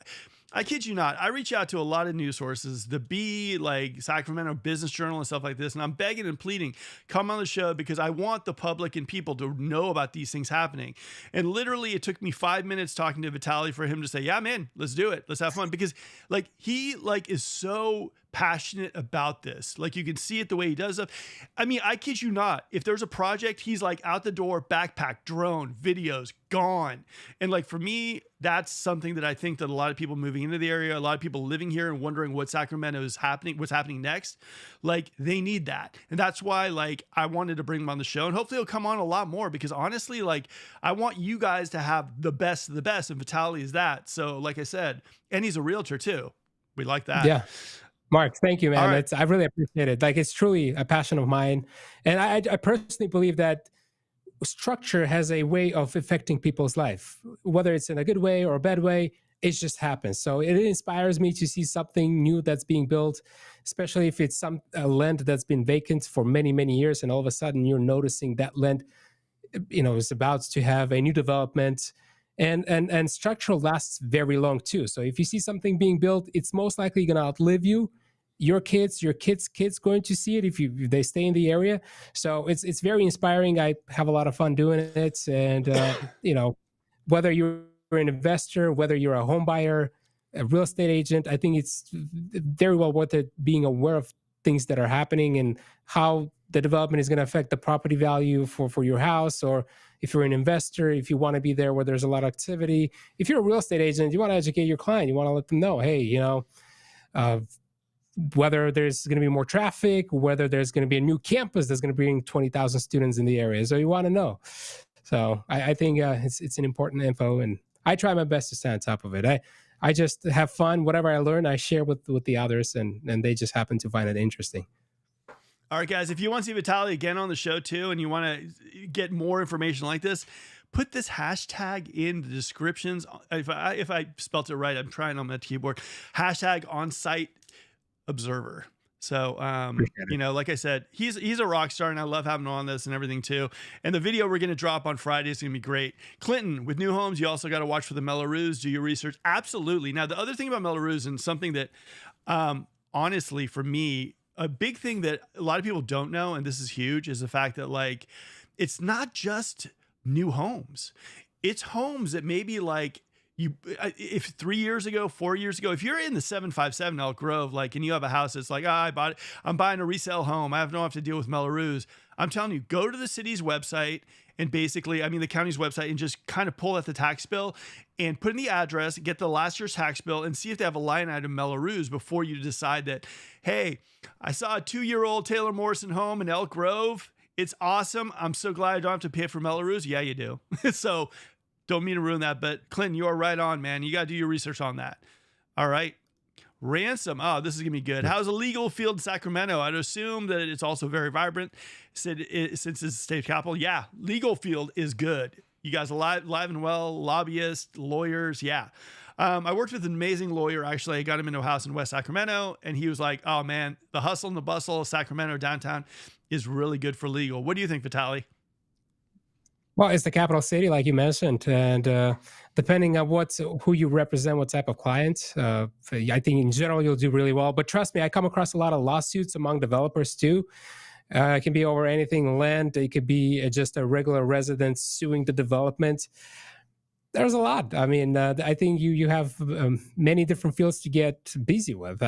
I kid you not, I reach out to a lot of news sources, the B, like Sacramento Business Journal and stuff like this. And I'm begging and pleading, come on the show because I want the public and people to know about these things happening. And literally it took me 5 minutes talking to Vitaly for him to say, yeah, man, let's do it. Let's have fun. Because like he like is so passionate about this. Like you can see it the way he does stuff. I mean, I kid you not. If there's a project, he's like out the door, backpack, drone, videos, gone. And like for me, that's something that I think that a lot of people moving into the area, a lot of people living here and wondering what Sacramento is happening, what's happening next, like they need that. And that's why like I wanted to bring him on the show and hopefully he'll come on a lot more because honestly, like I want you guys to have the best of the best and Vitaly is that. So like I said, and he's a realtor too. We like that. Yeah. Mark, thank you, man. Right. I really appreciate it. Like it's truly a passion of mine. And I personally believe that structure has a way of affecting people's life, whether it's in a good way or a bad way, it just happens. So it inspires me to see something new that's being built, especially if it's a land that's been vacant for many, many years. And all of a sudden you're noticing that land, is about to have a new development. And structure lasts very long too. So if you see something being built, it's most likely going to outlive you. Your kids going to see it if they stay in the area. So it's very inspiring. I have a lot of fun doing it. And whether you're an investor, whether you're a home buyer, a real estate agent, I think it's very well worth it being aware of things that are happening and how the development is going to affect the property value for your house. Or if you're an investor, if you want to be there where there's a lot of activity. If you're a real estate agent, you want to educate your client. You want to let them know, hey, whether there's going to be more traffic, whether there's going to be a new campus that's going to bring 20,000 students in the area. So you want to know. So I think it's an important info, and I try my best to stay on top of it. I just have fun. Whatever I learn, I share with the others, and they just happen to find it interesting. All right, guys, if you want to see Vitaly again on the show too, and you want to get more information like this, put this hashtag in the descriptions. If I spelt it right, I'm trying on my keyboard. Hashtag Onsite Observer. So, like I said, he's a rock star and I love having him on this and everything too. And the video we're going to drop on Friday is going to be great. Clinton, with new homes, you also got to watch for the Melrose, do your research. Absolutely. Now, the other thing about Melrose and something that, honestly, for me, a big thing that a lot of people don't know, and this is huge, is the fact that like, it's not just new homes. It's homes that maybe like, if 3 years ago, 4 years ago, if you're in the 757 Elk Grove, like, and you have a house that's like, I bought it, I'm buying a resale home, I don't have to deal with Melrose. I'm telling you, go to the city's website and basically, the county's website, and just kind of pull out the tax bill and put in the address, get the last year's tax bill, and see if they have a line item Melrose before you decide that, hey, I saw a 2-year-old Taylor Morrison home in Elk Grove. It's awesome. I'm so glad I don't have to pay for Melrose. Yeah, you do. So don't mean to ruin that, but Clinton, you are right on, man. You got to do your research on that. All right. Ransom. Oh, this is going to be good. How's a legal field in Sacramento? I'd assume that it's also very vibrant since it's the state capital. Yeah, legal field is good. You guys alive and well, lobbyists, lawyers. Yeah. I worked with an amazing lawyer. Actually, I got him into a house in West Sacramento, and he was like, oh man, the hustle and the bustle of Sacramento downtown is really good for legal. What do you think, Vitaly? Well, it's the capital city, like you mentioned, and depending on who you represent, what type of client, I think in general you'll do really well. But trust me, I come across a lot of lawsuits among developers too. It can be over anything land. It could be just a regular resident suing the development. There's a lot. I mean, I think you have many different fields to get busy with,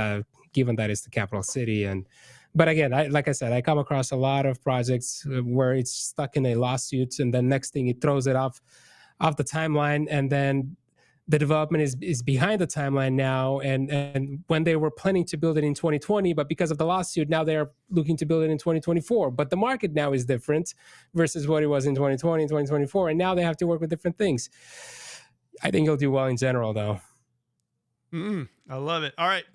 given that it's the capital city. And but again, like I said, I come across a lot of projects where it's stuck in a lawsuit, and then next thing it throws it off the timeline, and then the development is behind the timeline now. And when they were planning to build it in 2020, but because of the lawsuit, now they're looking to build it in 2024. But the market now is different versus what it was in 2020, 2024, and now they have to work with different things. I think you'll do well in general, though. I love it. All right.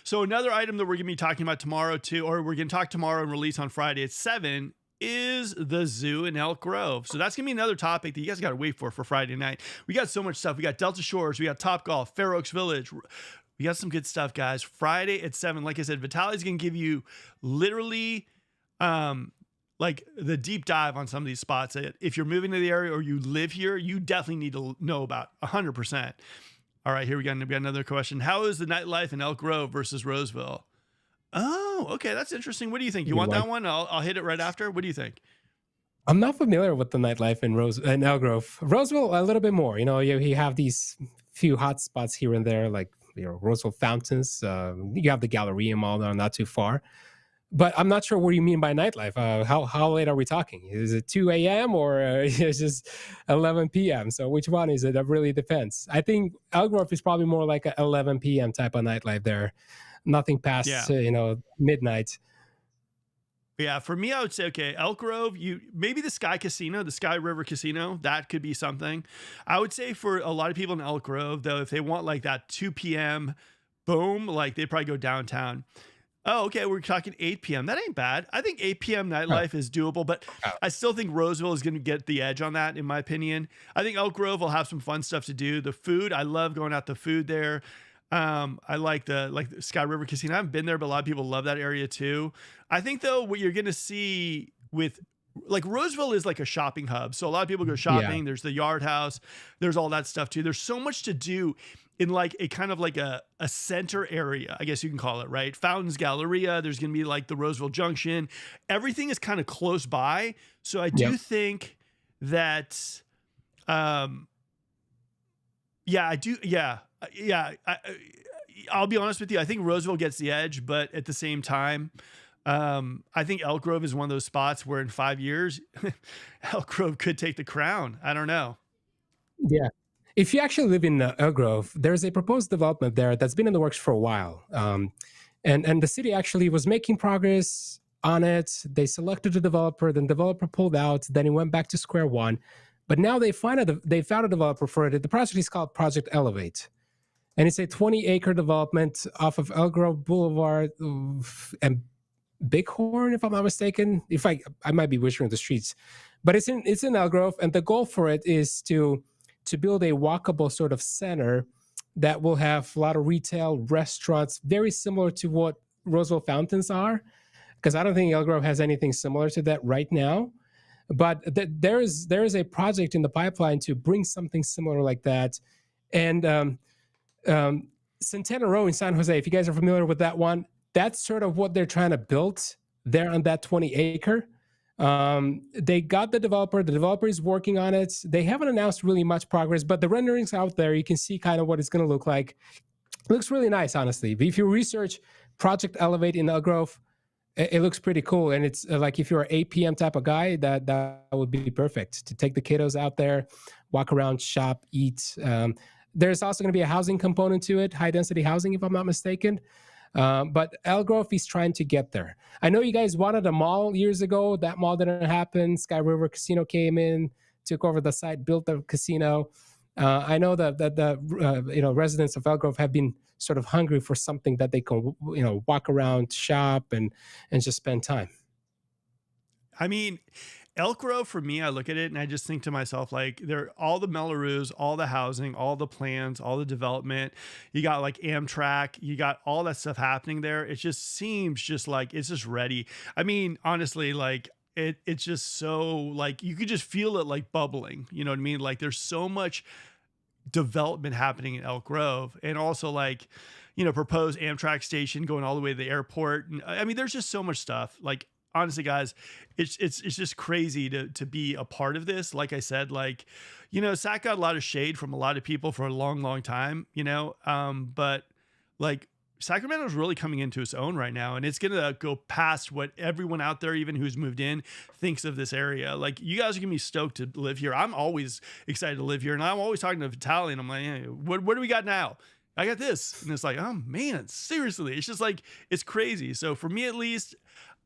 So another item that we're going to be talking about tomorrow too, or we're going to talk tomorrow and release on Friday at 7, is the zoo in Elk Grove. So that's going to be another topic that you guys got to wait for Friday night. We got so much stuff. We got Delta Shores. We got Top Golf, Fair Oaks Village. We got some good stuff, guys. Friday at 7. Like I said, Vitaly's going to give you literally like the deep dive on some of these spots. If you're moving to the area or you live here, you definitely need to know about 100%. All right, here we got another question. How is the nightlife in Elk Grove versus Roseville? Oh, okay, that's interesting. What do you think? You want that one? I'll hit it right after. What do you think? I'm not familiar with the nightlife in Elk Grove. Roseville, a little bit more. You have these few hot spots here and there, like Roseville Fountains. You have the Galleria Mall not too far. But I'm not sure what you mean by nightlife. How late are we talking? Is it 2 a.m. or is it just 11 p.m.? So which one is it? That really depends. I think Elk Grove is probably more like a 11 p.m. type of nightlife there. Nothing past, midnight. Yeah, for me, I would say, okay, Elk Grove, maybe the Sky Casino, the Sky River Casino, that could be something. I would say for a lot of people in Elk Grove, though, if they want like that 2 p.m., boom, like they probably go downtown. Oh, okay. We're talking 8 p.m. That ain't bad. I think 8 p.m. nightlife is doable, but I still think Roseville is going to get the edge on that, in my opinion. I think Elk Grove will have some fun stuff to do. The food, I love going out to food there. I like the Sky River Casino. I haven't been there, but a lot of people love that area too. I think though, what you're going to see with like Roseville is like a shopping hub. So a lot of people go shopping. Yeah. There's the Yard House. There's all that stuff too. There's so much to do in like a kind of like a center area, I guess you can call it, right? Fountains Galleria. There's going to be like the Roseville Junction. Everything is kind of close by. So I do think that, I'll be honest with you. I think Roseville gets the edge, but at the same time, I think Elk Grove is one of those spots where in 5 years, Elk Grove could take the crown. I don't know. Yeah. If you actually live in Elk Grove, there's a proposed development there that's been in the works for a while. And the city actually was making progress on it. They selected a developer, then the developer pulled out, then it went back to square one. But now they found a developer for it. The project is called Project Elevate. And it's a 20-acre development off of Elk Grove Boulevard and Bighorn, if I'm not mistaken. I might be butchering the streets. But it's in Elk Grove, and the goal for it is to build a walkable sort of center that will have a lot of retail, restaurants, very similar to what Roseville Fountains are, because I don't think Elk Grove has anything similar to that right now. But there is a project in the pipeline to bring something similar like that. And Santana Row in San Jose, if you guys are familiar with that one, that's sort of what they're trying to build there on that 20-acre. They got the developer is working on it. They haven't announced really much progress, but the renderings out there, you can see kind of what it's going to look like. It looks really nice, honestly. If you research Project Elevate in Elk Grove, it looks pretty cool. And it's like, if you're an 8 p.m. type of guy, that would be perfect to take the kiddos out there, walk around, shop, eat. There's also going to be a housing component to it, high density housing, if I'm not mistaken. But Elk Grove is trying to get there. I know you guys wanted a mall years ago. That mall didn't happen. Sky River Casino came in, took over the site, built the casino. I know that the residents of Elk Grove have been sort of hungry for something that they can walk around, shop, and just spend time. I mean, Elk Grove, for me, I look at it and I just think to myself, like, they're all the Melloroos, all the housing, all the plans, all the development. You got like Amtrak, you got all that stuff happening there. It just seems just like it's just ready. I mean, honestly, like, it's just so like you could just feel it like bubbling. You know what I mean? Like there's so much development happening in Elk Grove, and also like, you know, proposed Amtrak station going all the way to the airport. And I mean, there's just so much stuff. Like honestly, guys, it's just crazy to be a part of this. Like I said, like, you know, Sac got a lot of shade from a lot of people for a long time, you know, but like Sacramento is really coming into its own right now, and it's gonna go past what everyone out there, even who's moved in, thinks of this area. Like you guys are gonna be stoked to live here. I'm always excited to live here, and I'm always talking to Vitaly, and I'm like, hey, what do we got now? I got this, and it's like, oh man, seriously, it's just like it's crazy. So for me, at least,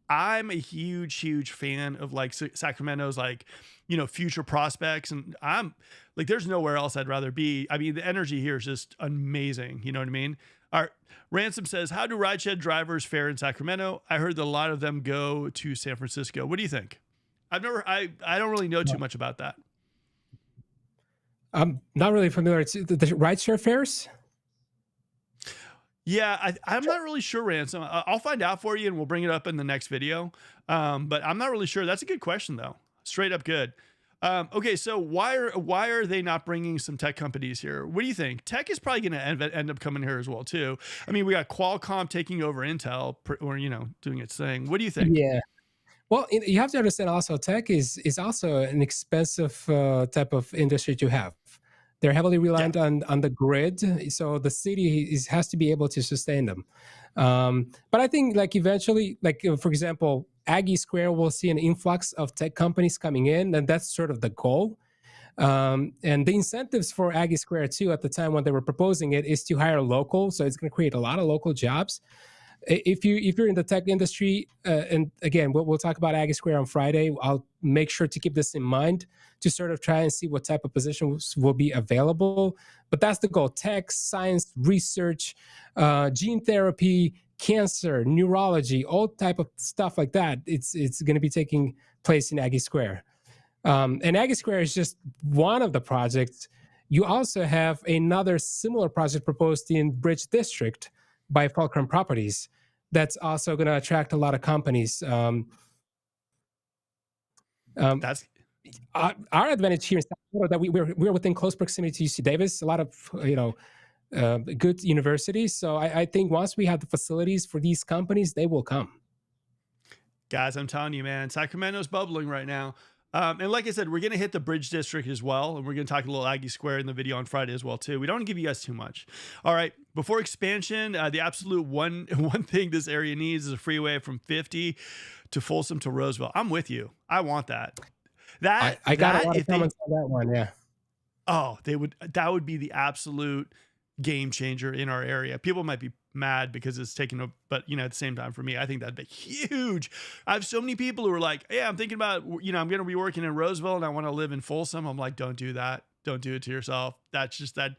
I'm a huge fan of like Sacramento's like, you know, future prospects, and I'm like, there's nowhere else I'd rather be. I mean, the energy here is just amazing. You know what I mean? All right. Ransom says, how do rideshare drivers fare in Sacramento? I heard that a lot of them go to San Francisco. What do you think? I don't really know too much about that. I'm not really familiar. It's the rideshare fares. Yeah, I'm not really sure, Ransom. I'll find out for you, and we'll bring it up in the next video. But I'm not really sure. That's a good question, though. Straight up good. Okay, so why are they not bringing some tech companies here? What do you think? Tech is probably going to end up coming here as well, too. I mean, we got Qualcomm taking over Intel, or, you know, doing its thing. What do you think? Yeah. Well, you have to understand also tech is also an expensive type of industry to have. They're heavily reliant on the grid, so the city has to be able to sustain them. But I think like eventually, like for example, Aggie Square will see an influx of tech companies coming in, and that's sort of the goal. And the incentives for Aggie Square too at the time when they were proposing it is to hire local, so it's going to create a lot of local jobs. If you're in the tech industry, and again, we'll talk about Aggie Square on Friday. I'll make sure to keep this in mind to sort of try and see what type of positions will be available. But that's the goal: tech, science, research, gene therapy, cancer, neurology, all type of stuff like that. It's going to be taking place in Aggie Square, and Aggie Square is just one of the projects. You also have another similar project proposed in Bridge District by Fulcrum Properties. That's also going to attract a lot of companies. That's our advantage here in Sacramento that we're within close proximity to UC Davis, a lot of good universities. So I think once we have the facilities for these companies, they will come. Guys, I'm telling you, man, Sacramento's bubbling right now. And like I said, we're going to hit the Bridge District as well. And we're going to talk a little Aggie Square in the video on Friday as well, too. We don't want to give you guys too much. All right. Before expansion, the absolute one thing this area needs is a freeway from 50 to Folsom to Roseville. I'm with you. I want that. I got a lot of comments on that one. Yeah. Oh, that would be the absolute game changer in our area. People might be mad because it's taken a, but you know, at the same time for me, I think that'd be huge. I have so many people who are like, yeah, I'm thinking about, you know, I'm going to be working in Roseville and I want to live in Folsom. I'm like, don't do that. Don't do it to yourself. That's just that,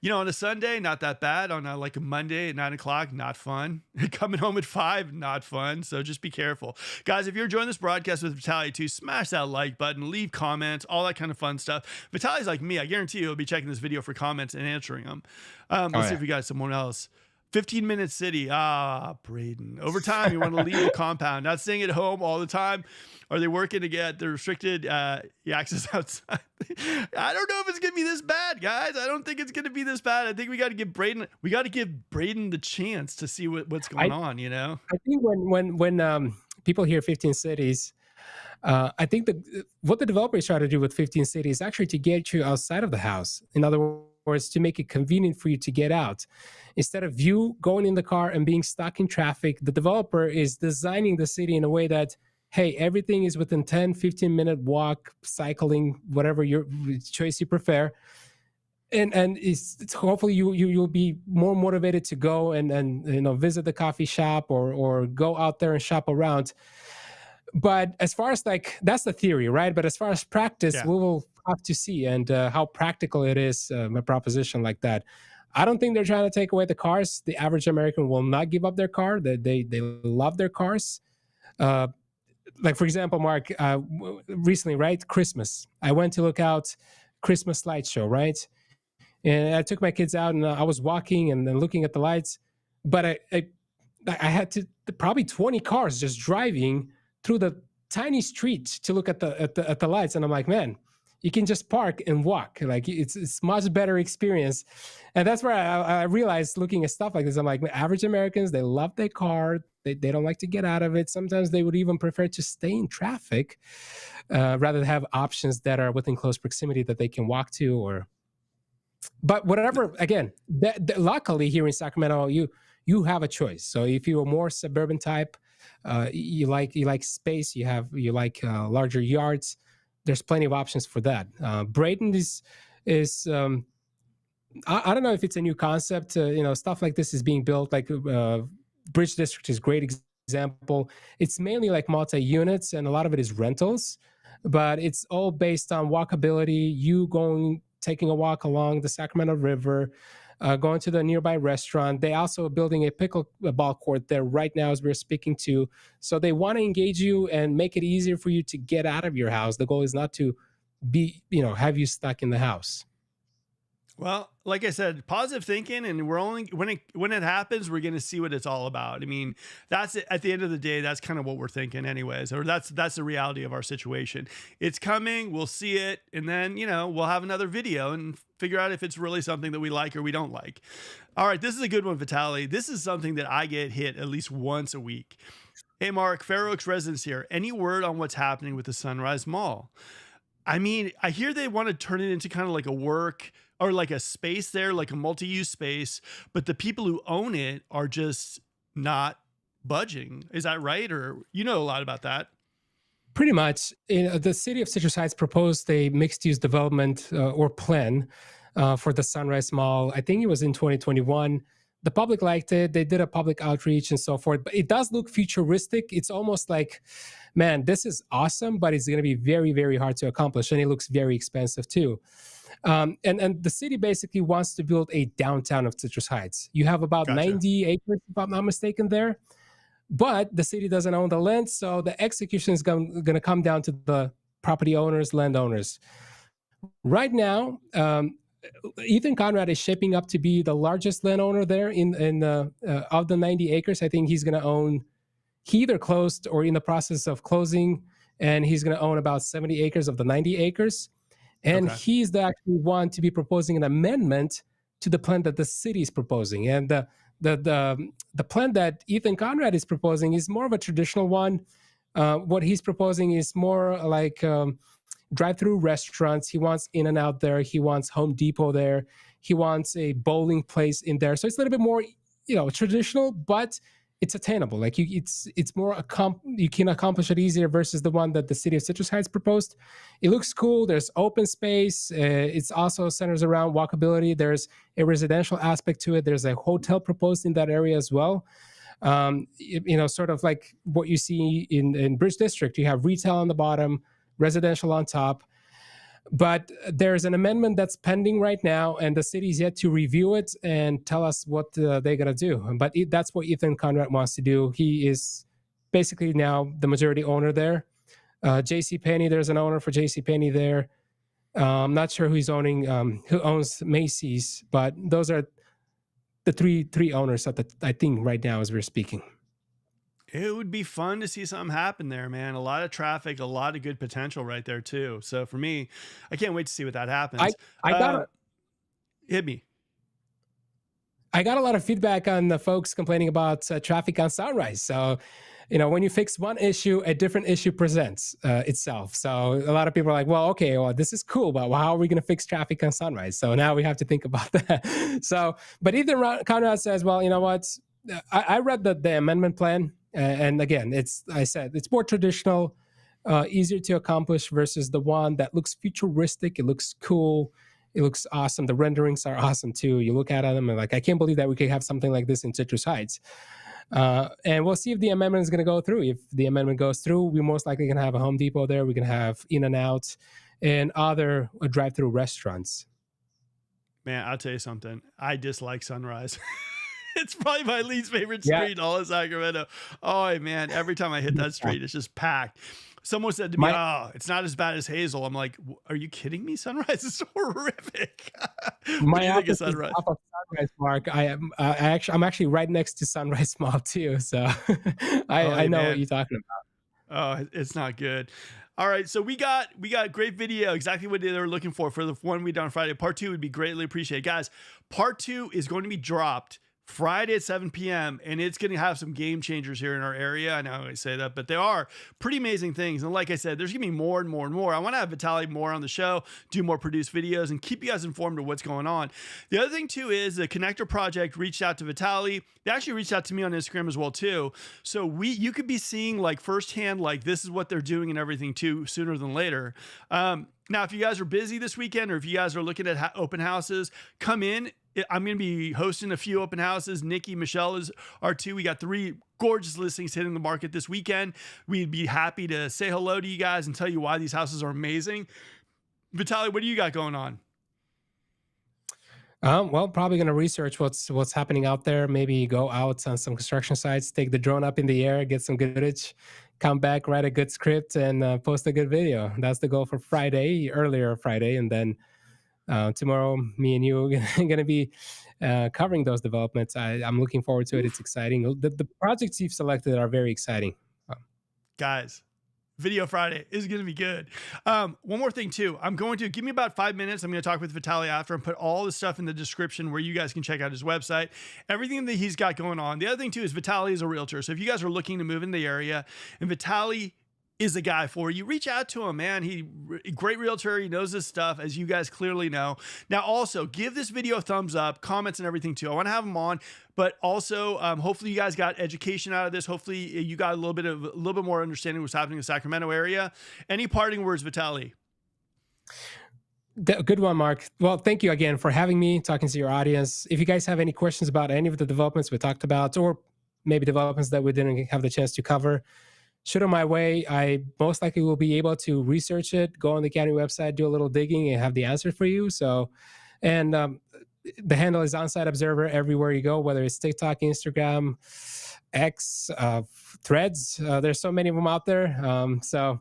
you know, on a Sunday, not that bad. On like a Monday at 9:00, not fun. Coming home at 5, not fun. So just be careful. Guys, if you're enjoying this broadcast with Vitaly too, smash that like button, leave comments, all that kind of fun stuff. Vitaly's like me. I guarantee you he'll be checking this video for comments and answering them. Let's see if we got someone else. 15-minute city. Braden. Over time, you want to leave a compound. Not staying at home all the time. Are they working to get the restricted access outside? I don't know if it's going to be this bad, guys. I don't think it's going to be this bad. I think we got to give Braden the chance to see what's going on, you know? I think when people hear 15 cities, I think what the developers try to do with 15 cities is actually to get you outside of the house. In other words, to make it convenient for you to get out. Instead of you going in the car and being stuck in traffic, the developer is designing the city in a way that, hey, everything is within 10, 15-minute walk, cycling, whatever your choice you prefer. And it's hopefully you'll be more motivated to go and you know, visit the coffee shop or go out there and shop around. But as far as like, that's the theory, right? But as far as practice, we will have to see and how practical it is, a proposition like that. I don't think they're trying to take away the cars. The average American will not give up their car. They love their cars. Like for example, Mark, recently, right? Christmas. I went to look out Christmas light show, right? And I took my kids out and I was walking and then looking at the lights, but I had to probably 20 cars just driving through the tiny street to look at the lights, and I'm like, man, you can just park and walk. Like it's much better experience, and that's where I realized looking at stuff like this, I'm like, average Americans, they love their car. They don't like to get out of it. Sometimes they would even prefer to stay in traffic rather than have options that are within close proximity that they can walk to. Or, but whatever. Again, luckily here in Sacramento, you have a choice. So if you're a more suburban type, you like space, you like larger yards. There's plenty of options for that. Braden is I don't know if it's a new concept. Stuff like this is being built. Like Bridge District is a great example. It's mainly like multi-units, and a lot of it is rentals, but it's all based on walkability. You taking a walk along the Sacramento River, going to the nearby restaurant. They also are building a pickleball court there right now as we're speaking to. So they want to engage you and make it easier for you to get out of your house. The goal is not to have you stuck in the house. Well, like I said, positive thinking, and we're only when it happens, we're going to see what it's all about. I mean, that's it. At the end of the day, that's kind of what we're thinking, anyways, or that's the reality of our situation. It's coming, we'll see it, and then we'll have another video and figure out if it's really something that we like or we don't like. All right, this is a good one, Vitaly. This is something that I get hit at least once a week. Hey, Mark, Fair Oaks residents here. Any word on what's happening with the Sunrise Mall? I mean, I hear they want to turn it into kind of like a work or like a space there, like a multi-use space, but the people who own it are just not budging. Is that right? Or a lot about that? Pretty much. The city of Citrus Heights proposed a mixed-use development or plan for the Sunrise Mall. I think it was in 2021. The public liked it. They did a public outreach and so forth, but it does look futuristic. It's almost like, man, this is awesome, but it's going to be very, very hard to accomplish, and it looks very expensive too. And the city basically wants to build a downtown of Citrus Heights. You have about 90 acres, if I'm not mistaken, there. But the city doesn't own the land, so the execution is going to come down to the property owners, landowners. Right now, Ethan Conrad is shaping up to be the largest landowner there of the 90 acres. I think he's going to own. He either closed or in the process of closing, and he's going to own about 70 acres of the 90 acres. And he's the actual one to be proposing an amendment to the plan that the city is proposing. And the plan that Ethan Conrad is proposing is more of a traditional one. What he's proposing is more like drive-through restaurants. He wants In-N-Out there. He wants Home Depot there. He wants a bowling place in there. So it's a little bit more, traditional, but it's attainable. Like it's more you can accomplish it easier versus the one that the city of Citrus Heights proposed. It looks cool. There's open space. It's also centers around walkability. There's a residential aspect to it. There's a hotel proposed in that area as well. Sort of like what you see in Bridge District. You have retail on the bottom, residential on top. But there's an amendment that's pending right now, and the city's yet to review it and tell us what they're going to do. But that's what Ethan Conrad wants to do. He is basically now the majority owner there. JCPenney, there's an owner for JCPenney there. I'm not sure who owns Macy's, but those are the three owners I think right now as we're speaking. It would be fun to see something happen there, man. A lot of traffic, a lot of good potential right there too. So for me, I can't wait to see what that happens. Hit me. I got a lot of feedback on the folks complaining about traffic on Sunrise. So, when you fix one issue, a different issue presents itself. So a lot of people are like, well, okay, well, this is cool, but how are we going to fix traffic on Sunrise? So now we have to think about that. So, but Ethan Conrad says, well, you know what? I read the amendment plan. And again, it's more traditional, easier to accomplish versus the one that looks futuristic. It looks cool. It looks awesome. The renderings are awesome too. You look at them and like, I can't believe that we could have something like this in Citrus Heights. And we'll see if the amendment is going to go through. If the amendment goes through, we're most likely going to have a Home Depot there. We're going to have In-N-Out and other drive-through restaurants. Man, I'll tell you something. I dislike Sunrise. It's probably my least favorite street in all of Sacramento. Oh, man. Every time I hit that street, it's just packed. Someone said to me, it's not as bad as Hazel. I'm like, are you kidding me? Sunrise is horrific. My office is off of Sunrise, Mark. I'm actually right next to Sunrise Mall too. So I know what you're talking about. Oh, it's not good. All right, so we got great video, exactly what they were looking for the one we done on Friday. Part 2 would be greatly appreciated. Guys, part 2 is going to be dropped Friday at 7 p.m. and it's going to have some game changers here in our area. I know I say that, but they are pretty amazing things. And like I said, there's going to be more and more and more. I want to have Vitaly more on the show, do more produced videos, and keep you guys informed of what's going on. The other thing too is the Connector Project reached out to Vitaly. They actually reached out to me on Instagram as well too. So you could be seeing like firsthand, like this is what they're doing and everything too, sooner than later. Now, if you guys are busy this weekend, or if you guys are looking at open houses, come in. I'm going to be hosting a few open houses. Nikki, Michelle are two. We got 3 gorgeous listings hitting the market this weekend. We'd be happy to say hello to you guys and tell you why these houses are amazing. Vitaly, what do you got going on? Well, probably going to research what's happening out there. Maybe go out on some construction sites, take the drone up in the air, get some good footage, come back, write a good script, and post a good video. That's the goal for Friday, earlier Friday, and then tomorrow, me and you are going to be covering those developments. I'm looking forward to it. It's exciting. The projects you've selected are very exciting. Guys, Video Friday is going to be good. One more thing too. I'm going to give me about 5 minutes. I'm going to talk with Vitaly after and put all the stuff in the description where you guys can check out his website, everything that he's got going on. The other thing too is Vitaly is a realtor. So if you guys are looking to move in the area and Vitaly is the guy for you, reach out to him, man. Great realtor. He knows this stuff, as you guys clearly know. Now, also give this video a thumbs up, comments and everything too. I want to have him on, but also hopefully you guys got education out of this. Hopefully you got a little bit more understanding of what's happening in the Sacramento area. Any parting words, Vitaly? Good one, Mark. Well, thank you again for having me, talking to your audience. If you guys have any questions about any of the developments we talked about, or maybe developments that we didn't have the chance to cover, shoot them my way. I most likely will be able to research it, go on the county website, do a little digging, and have the answer for you. So, and the handle is Onsite Observer everywhere you go, whether it's TikTok, Instagram, X, Threads. There's so many of them out there. So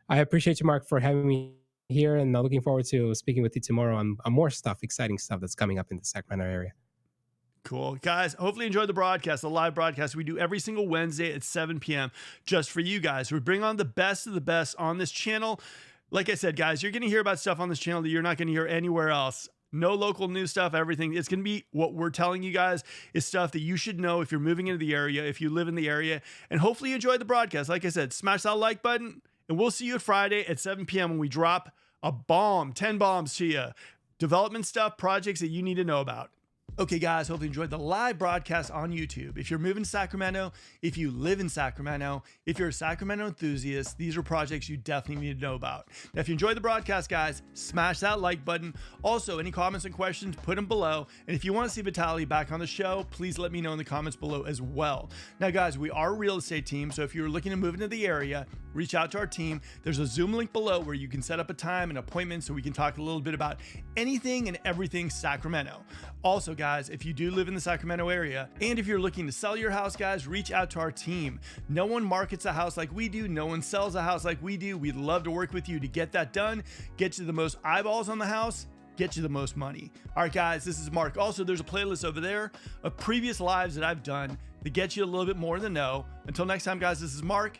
I appreciate you, Mark, for having me here, and looking forward to speaking with you tomorrow on more stuff, exciting stuff that's coming up in the Sacramento area. Cool. Guys, hopefully you enjoyed the broadcast, the live broadcast we do every single Wednesday at 7 p.m. just for you guys. We bring on the best of the best on this channel. Like I said, guys, you're going to hear about stuff on this channel that you're not going to hear anywhere else. No local news stuff, everything. It's going to be what we're telling you guys is stuff that you should know if you're moving into the area, if you live in the area. And hopefully you enjoyed the broadcast. Like I said, smash that like button, and we'll see you Friday at 7 p.m. when we drop a bomb, 10 bombs to you. Development stuff, projects that you need to know about. Okay, guys, hope you enjoyed the live broadcast on YouTube. If you're moving to Sacramento, if you live in Sacramento, if you're a Sacramento enthusiast, these are projects you definitely need to know about. Now, if you enjoyed the broadcast, guys, smash that like button. Also, any comments and questions, put them below. And if you want to see Vitaly back on the show, please let me know in the comments below as well. Now, guys, we are a real estate team, so if you're looking to move into the area, reach out to our team. There's a Zoom link below where you can set up a time and appointment so we can talk a little bit about anything and everything Sacramento. Also, guys, if you do live in the Sacramento area, and if you're looking to sell your house, guys, reach out to our team. No one markets a house like we do. No one sells a house like we do. We'd love to work with you to get that done, get you the most eyeballs on the house, get you the most money. All right, guys, this is Mark. Also, there's a playlist over there of previous lives that I've done to get you a little bit more in the know. Until next time, guys, this is Mark.